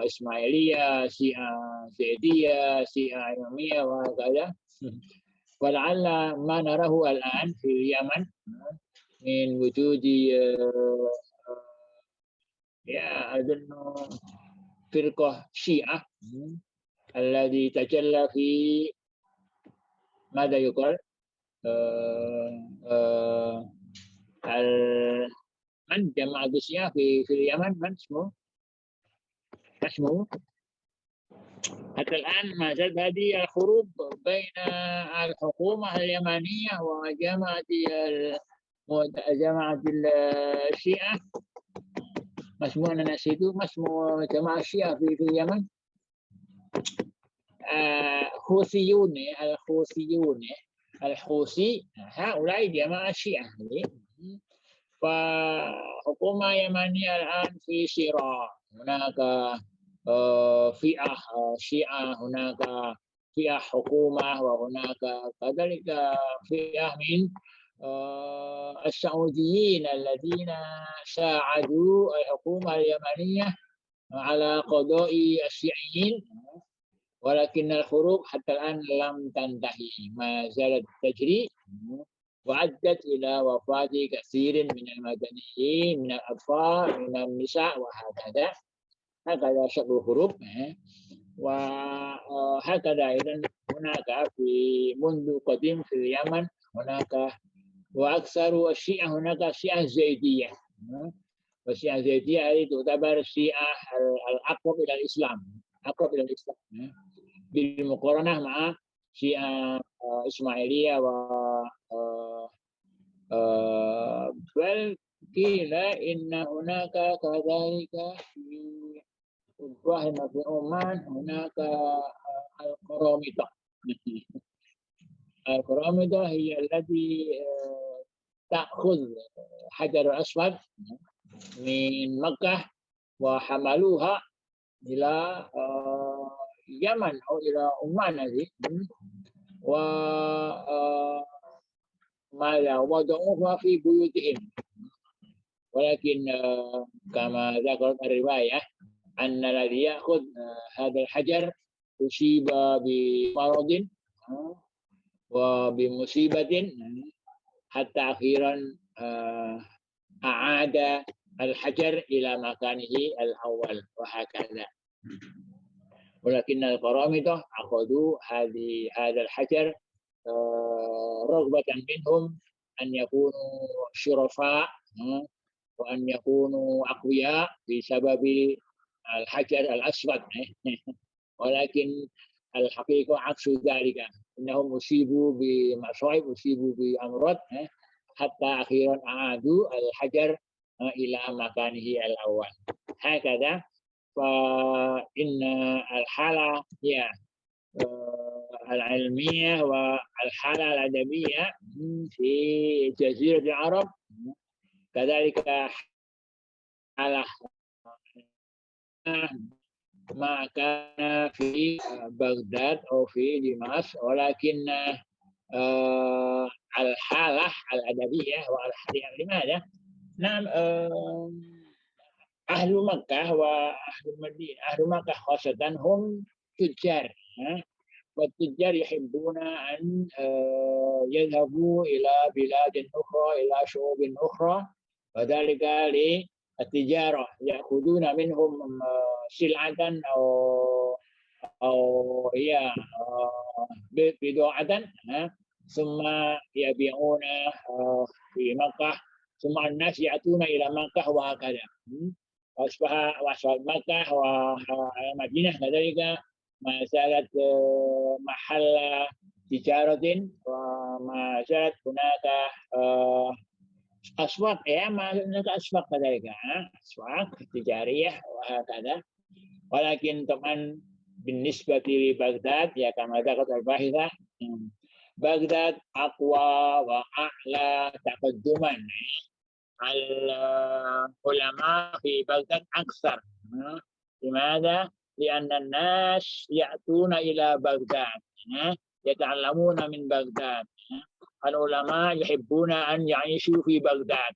إسماعيلية، شيعة زيدية، شيعة إمامية وهكذا. ولعل ما نراه الآن في اليمن من وجود أظن فرقة شيعة الذي تجلى في ماذا يقال من جماعة الشيعة في اليمن، من اسمه حتى الآن ما زالت هذه الحروب بين الحكومة اليمنية وجماعة الشيعة. ما اسمه، أنا نسيته، ما اسمه جماعة الشيعة في اليمن؟ الحوثي، هؤلاء جماعة الشيعة. فحكومة يمنية الآن في صراع، هناك فئة شيعة، هناك فئة حكومة، وهناك كذلك فئة من السعوديين الذين ساعدوا الحكومة اليمنية على قضاء الشيعيين. ولكن الحروب حتى الآن لم تنتهي، ما زالت تجري، وأدت إلى وفاة كثير من المدنيين، من الأطفال، من النساء وهكذا. هكذا شكل الحروب. وهكذا أيضا هناك منذ قديم في اليمن هناك، وأكثر الشيعة هناك الشيعة الزيدية، والشيعة الزيدية هذه تعتبر الشيعة الأقرب إلى الإسلام، بالمقارنة مع شيعة إسماعيلية بل قيل إن هناك كذلك في الظاهر في عمان هناك القرامطة. القرامطة هي التي تأخذ حجر الأسود من مكة وحملوها إلى اليمن أو إلى عمان هذه، ووضعوها في بيوتهم. ولكن كما ذكرت الرواية أن الذي يأخذ هذا الحجر أصيب بمرض وبمصيبة، حتى أخيرا أعاد الحجر إلى مكانه الأول وهكذا. ولكن القرامطة أخذوا هذا الحجر رغبة منهم أن يكونوا شرفاء وأن يكونوا أقوياء بسبب الحجر الأسود. ولكن الحقيقة عكس ذلك، إنهم أصيبوا بمصائب، أصيبوا بأمراض، حتى أخيرا أعادوا الحجر إلى مكانه الأول. هكذا. فإن الحالة هي العلمية والحالة الأدبية في جزيرة العرب، كذلك حالة ما كان في بغداد أو في دمشق. ولكن الحالة الأدبية والحالة، لماذا؟ نعم، أهل مكة وأهل المدينة، أهل مكة خاصة هم تجار، والتجار يحبون أن يذهبوا إلى بلاد أخرى، إلى شعوب أخرى، وذلك للتجارة، يأخذون منهم سلعة أو هي بضاعة، ثم يبيعون في مكة، ثم الناس يأتون إلى مكة وهكذا. وأصبح مكة والمدينة كذلك ما زالت محل تجارة، وما زالت هناك أسواق، ما هناك أسواق كذلك، أسواق تجارية وهكذا. ولكن طبعا بالنسبة لبغداد كما ذكرت الباحثة، بغداد أقوى وأعلى تقدما. العلماء في بغداد أكثر. لماذا؟ لأن الناس يأتون إلى بغداد، يتعلمون من بغداد. العلماء يحبون أن يعيشوا في بغداد،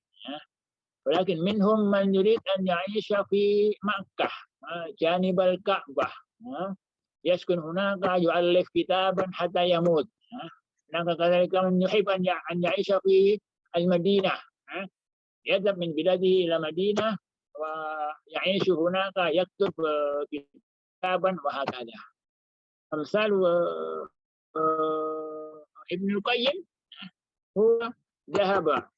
ولكن منهم من يريد أن يعيش في مكة جانب الكعبة، يسكن هناك يؤلف كتابا حتى يموت. هناك كذلك من يحب أن يعيش في المدينة، يذهب من بلاده إلى مدينة ويعيش هناك يكتب كتابا وهكذا. أمثال ابن القيم هو ذهب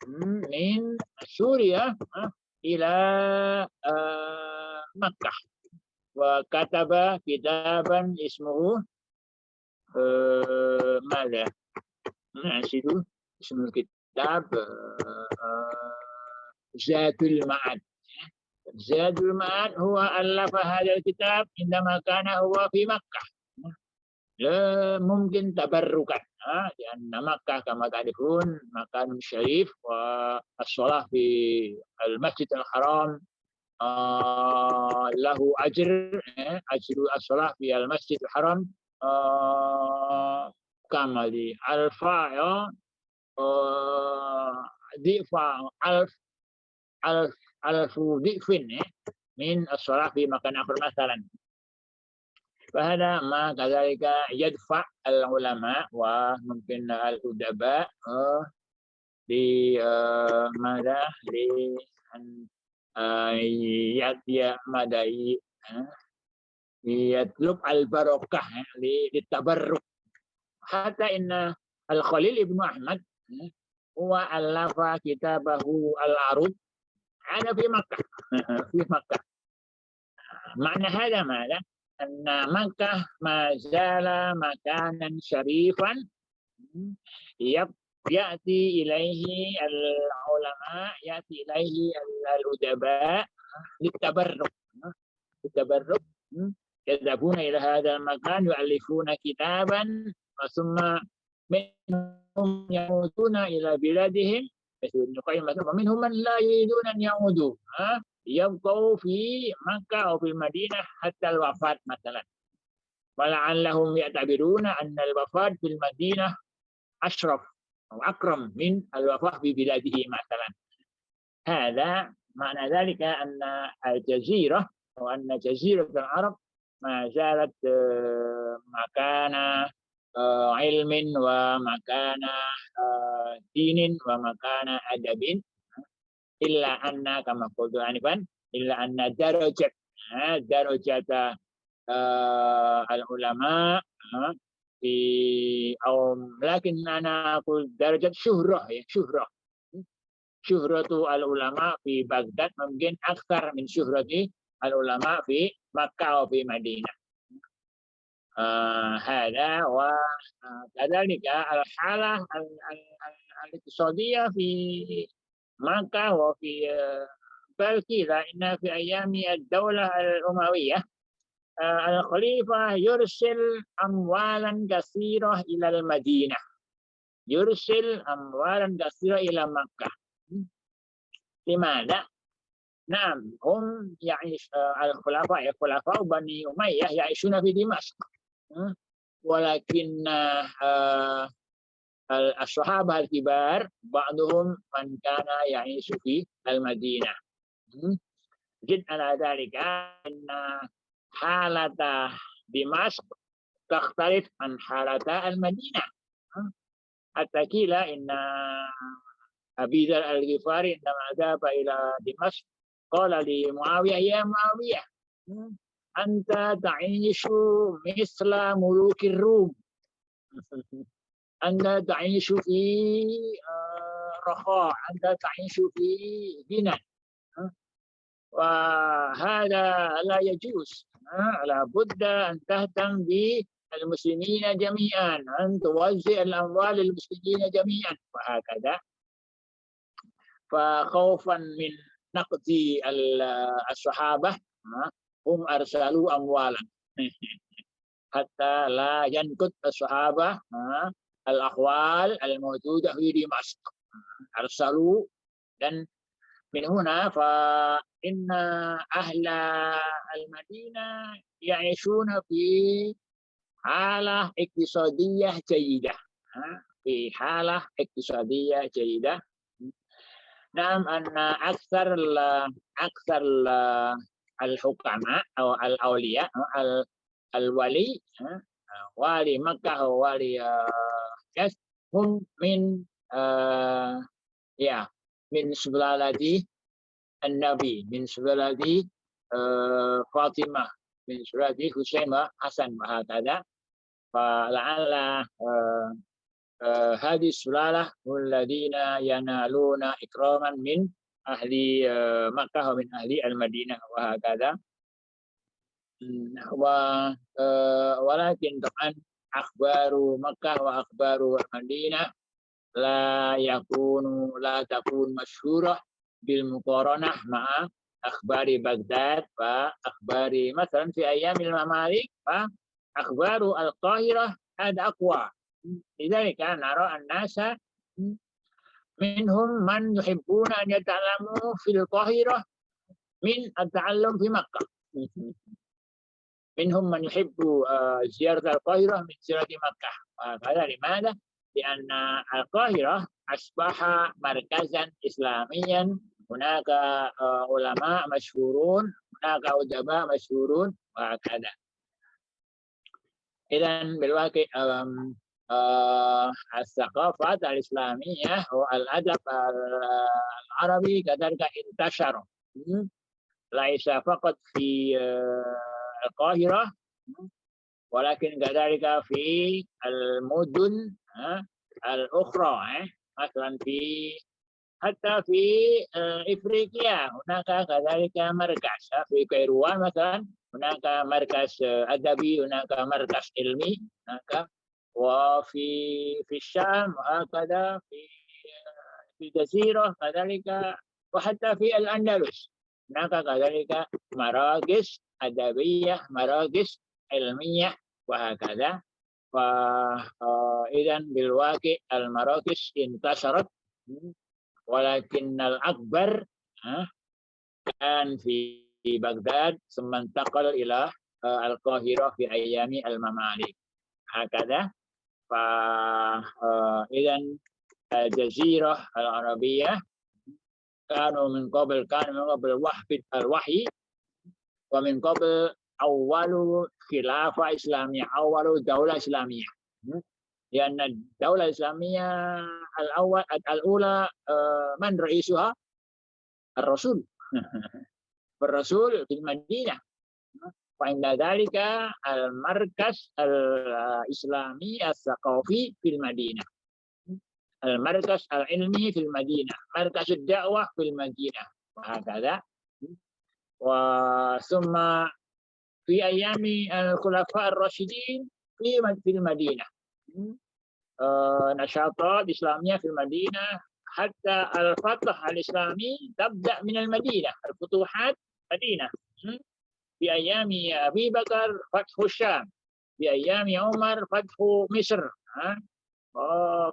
من سوريا إلى مكة وكتب كتابا اسمه ماذا؟ نسيت اسم الكتاب. زاد المعاد. زاد المعاد هو ألف هذا الكتاب عندما كان هو في مكة، لا ممكن تبركا، لأن مكة كما تعرفون مكان شريف، والصلاة في المسجد الحرام له أجر. أجر الصلاة في المسجد الحرام كما دي ألفا ضعف ألف ضعف من الصلاة في مكان آخر مثلا. فهذا ما كذلك يدفع العلماء وممكن الأدباء ماذا يطلب البركة للتبرك. حتى إن الخليل بن أحمد هو ألف كتابه العروض هذا في مكة. في مكة. معنى هذا ماذا؟ أن مكة ما زال مكانا شريفا يأتي إليه العلماء، يأتي إليه الأدباء للتبرك. يذهبون إلى هذا المكان يؤلفون كتابا ثم منهم يموتون إلى بلادهم ومنهم من لا يريدون أن يعودوا، يبقوا في مكة أو في المدينة حتى الوفاة مثلا، ولعلهم يعتبرون أن الوفاة في المدينة أشرف أو أكرم من الوفاة في بلاده مثلا. هذا معنى ذلك أن الجزيرة أو أن جزيرة العرب ما زالت مكان علم ومكان دين ومكان أدب، إلا أن كما قلت آنفا إلا أن درجة العلماء في أو لكن أنا أقول درجة شهرة العلماء في بغداد ممكن أكثر من شهرة العلماء في مكة أو في مدينة. هذا وكذلك الحالة الاقتصادية في مكة وفي تركيا، لأن في أيام الدولة الأموية الخليفة يرسل أموالا كثيرة إلى المدينة، يرسل أموالا كثيرة إلى مكة. لماذا؟ نعم هم يعيش الخلفاء بني أمية يعيشون في دمشق، ولكن الصحابة الكبار بعضهم من كان يعيش في المدينة. جد على ذلك أن حالة دمشق تختلف عن حالة المدينة. حتى قيل إن أبي ذر الغفاري عندما ذهب إلى دمشق قال لمعاوية: يا معاوية أنت تعيش مثل ملوك الروم، أنت تعيش في رخاء، أنت تعيش في غنى، وهذا لا يجوز. لابد أن تهتم بالمسلمين جميعا، أن توزع الأموال للمسلمين جميعا وهكذا. فخوفا من نقد الصحابة هم أرسلوا أموالا حتى لا ينقد الصحابة الأحوال الموجودة في دمشق، أرسلوا. dan من هنا فإن أهل المدينة يعيشون في حالة اقتصادية جيدة، في حالة اقتصادية جيدة. نعم أن أكثر الحكماء أو الأولياء الولي والي مكة ووالي يثرب هم من من سلالة النبي، من سلالة فاطمة، من سلالة حسين وحسن وهكذا. فلعل هذه السلالة هم الذين ينالون إكراما من أهل مكة ومن أهل المدينة وهكذا. ولكن طبعا أخبار مكة وأخبار المدينة لا تكون مشهورة بالمقارنة مع أخبار بغداد وأخبار مثلا في أيام المماليك، فأخبار القاهرة هذا أقوى. لذلك نرى الناس منهم من يحبون أن يتعلموا في القاهرة من التعلم في مكة. منهم من يحب زيارة القاهرة من زيارة مكة. هذا لماذا؟ لأن القاهرة أصبح مركزا إسلاميا، هناك علماء مشهورون، هناك أدباء مشهورون وهكذا. إذن بالواقع الثقافة الإسلامية والأدب العربي كذلك انتشر، ليس فقط في القاهرة ولكن كذلك في المدن الأخرى، مثلا حتى في إفريقيا هناك كذلك مركز، في كيروان مثلا هناك مركز أدبي، هناك مركز علمي، هناك وفي الشام وهكذا، في الجزيرة كذلك، وحتى في الأندلس هناك كذلك مراكز أدبية، مراكز علمية وهكذا. فإذا بالواقع المراكز انتشرت، ولكن الأكبر كان في بغداد ثم انتقل إلى القاهرة في أيام المماليك هكذا. فإذا الجزيرة العربية كانوا من قبل الوحي، ومن قبل أول خلافة إسلامية، أول دولة إسلامية. لأن الدولة الإسلامية الأولى من رئيسها؟ الرسول. الرسول في المدينة. وعند ذلك المركز الإسلامي الثقافي في المدينة، المركز العلمي في المدينة، مركز الدعوة في المدينة وهكذا. وثم في أيام الخلفاء الراشدين في المدينة نشاطات إسلامية في المدينة، حتى الفتح الإسلامي تبدأ من المدينة، الفتوحات مدينة. في أيام أبي بكر فتح الشام، في أيام عمر فتح مصر،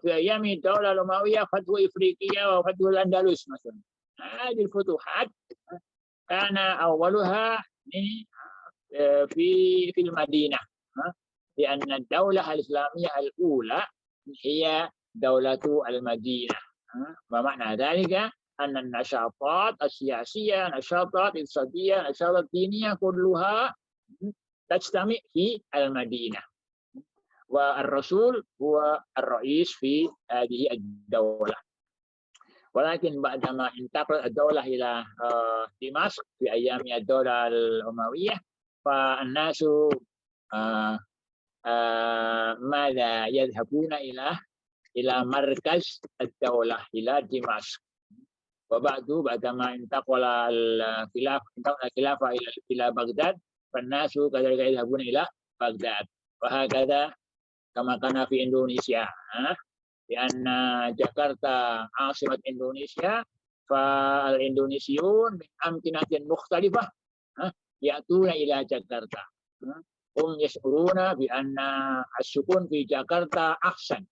في أيام الدولة الأموية فتح إفريقيا وفتح الأندلس مثلا. هذه الفتوحات كان أولها في المدينة، لأن الدولة الإسلامية الأولى هي دولة المدينة. ومعنى ذلك أن النشاطات السياسية، نشاطات الاقتصادية، نشاطات الدينية كلها تجتمع في المدينة، والرسول هو الرئيس في هذه الدولة. ولكن بعدما انتقلت الدولة إلى دمشق في أيام الدولة الأموية، فالناس ماذا يذهبون إلى مركز الدولة، إلى دمشق. بعدما انتقل الخلافة إلى بغداد، فالناس كذلك يذهبون إلى بغداد. وهكذا كما كان في إندونيسيا، لأن جاكرتا عاصمة إندونيسيا، فالإندونيسيون من أمكنة مختلفة يأتون إلى جاكرتا. هم يشعرون بأن السكون في جاكرتا أحسن،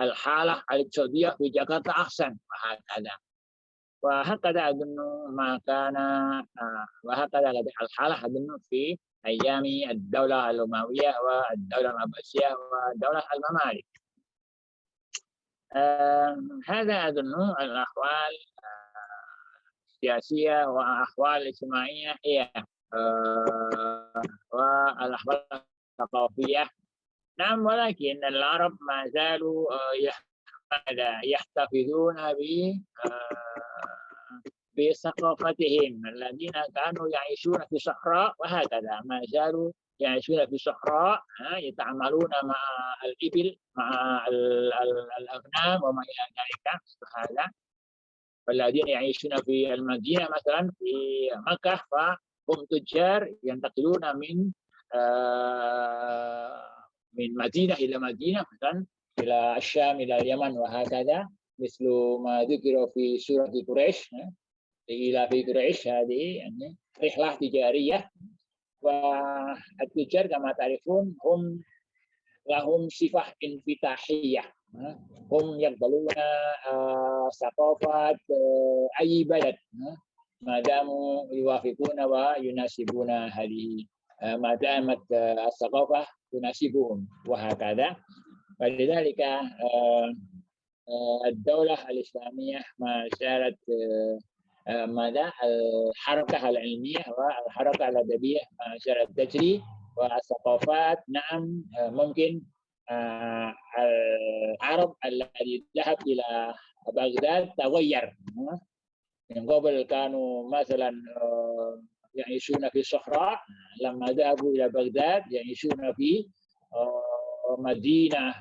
الحالة الاقتصادية في جاكرتا أحسن وهكذا. وهكذا أظن ما كان، وهكذا الحالة أظن في أيام الدولة الأموية والدولة العباسية والدولة المماليك. هذا أظن الأحوال السياسية وأحوال الاجتماعية هي والأحوال الثقافية. نعم، ولكن العرب ما زالوا يحتفظون بثقافتهم، الذين كانوا يعيشون في الصحراء وهكذا ما زالوا يعيشون في الصحراء، يتعاملون مع الإبل مع الأغنام وما إلى ذلك. هذا والذين يعيشون في المدينة مثلا في مكة فهم تجار ينتقلون من مدينة إلى مدينة، مثلا إلى الشام إلى اليمن وهكذا، مثل ما ذكر في سورة قريش. إلى في قريش هذه يعني رحلة تجارية، والتجار كما تعرفون هم لهم صفة انفتاحية، هم يقبلون ثقافة أي بلد ما داموا يوافقون ويناسبون هذه، ما دامت الثقافة تناسبهم وهكذا. ولذلك الدولة الإسلامية ما زالت ماذا الحركة العلمية والحركة الأدبية ما زالت تجري، والثقافات نعم ممكن العرب الذي ذهب إلى بغداد تغير. من قبل كانوا مثلا يعيشون في الصحراء، لما ذهبوا إلى بغداد يعيشون في مدينة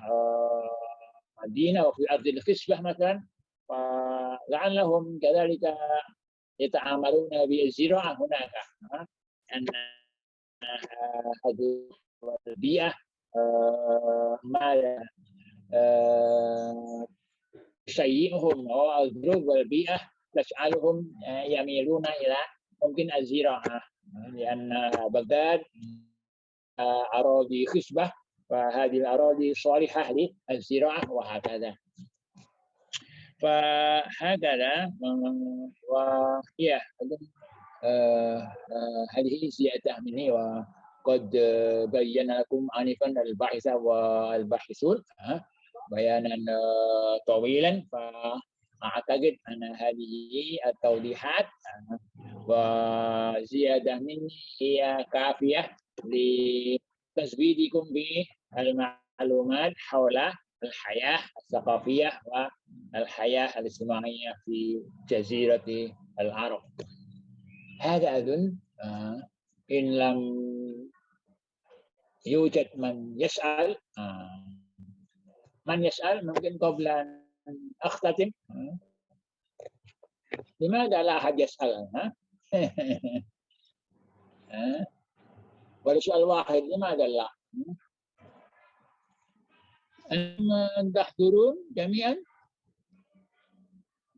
وفي أرض الخصبة مثلا، ولعلهم كذلك يتعاملون بالزراعة هناك، أن هذه البيئة ما تشيئهم أو الظروف والبيئة تجعلهم يميلون إلى ممكن الزراعة، لأن بغداد أراضي خصبة وهذه الأراضي صالحة للزراعة وهكذا. فهكذا وهي هذه زيادة مني، وقد بين لكم آنفا الباحث والباحثون بيانا طويلا، فأعتقد أن هذه التوضيحات وزيادة مني هي كافية لتزويدكم بالمعلومات حول الحياة الثقافية والحياة الاجتماعية في جزيرة العرب. هذا أظن إن لم يوجد من يسأل ممكن قبل أن أختتم. لماذا لا أحد يسأل؟ ولسؤال واحد، لماذا لا؟ أن تحضرون جميعا.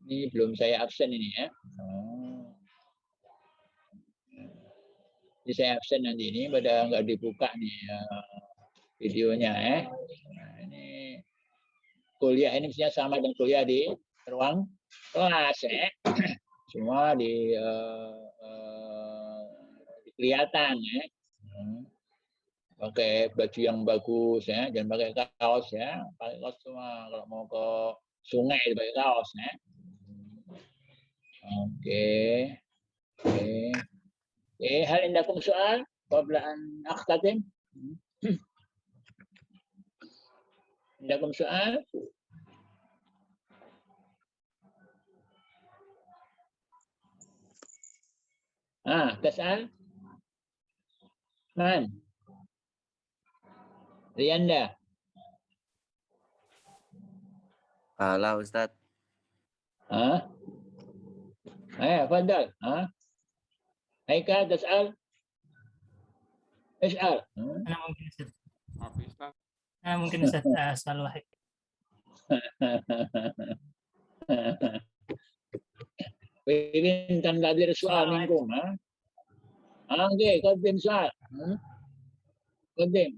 Ini belum saya absen ini ya. Ini saya absen nanti, ini pada nggak dibuka nih videonya ya. Nah, ini kuliah ini mestinya sama dengan kuliah di ruang kelas ya. Semua kelihatan ya. Pakai baju yang bagus ya, jangan pakai kaos ya. Pakai kaos semua, kalau mau ke sungai pakai kaos ya. Oke. هل عندكم سؤال قبل أن أختتم؟ عندكم سؤال؟ تسأل؟ من؟ رياندا. لا أستاذ. تفضل. هيك تسأل؟ اسأل. أنا ممكن أستاذ سؤال واحد. ingin تنتظر سؤال منكم. اوكي قدم سؤال. قدم.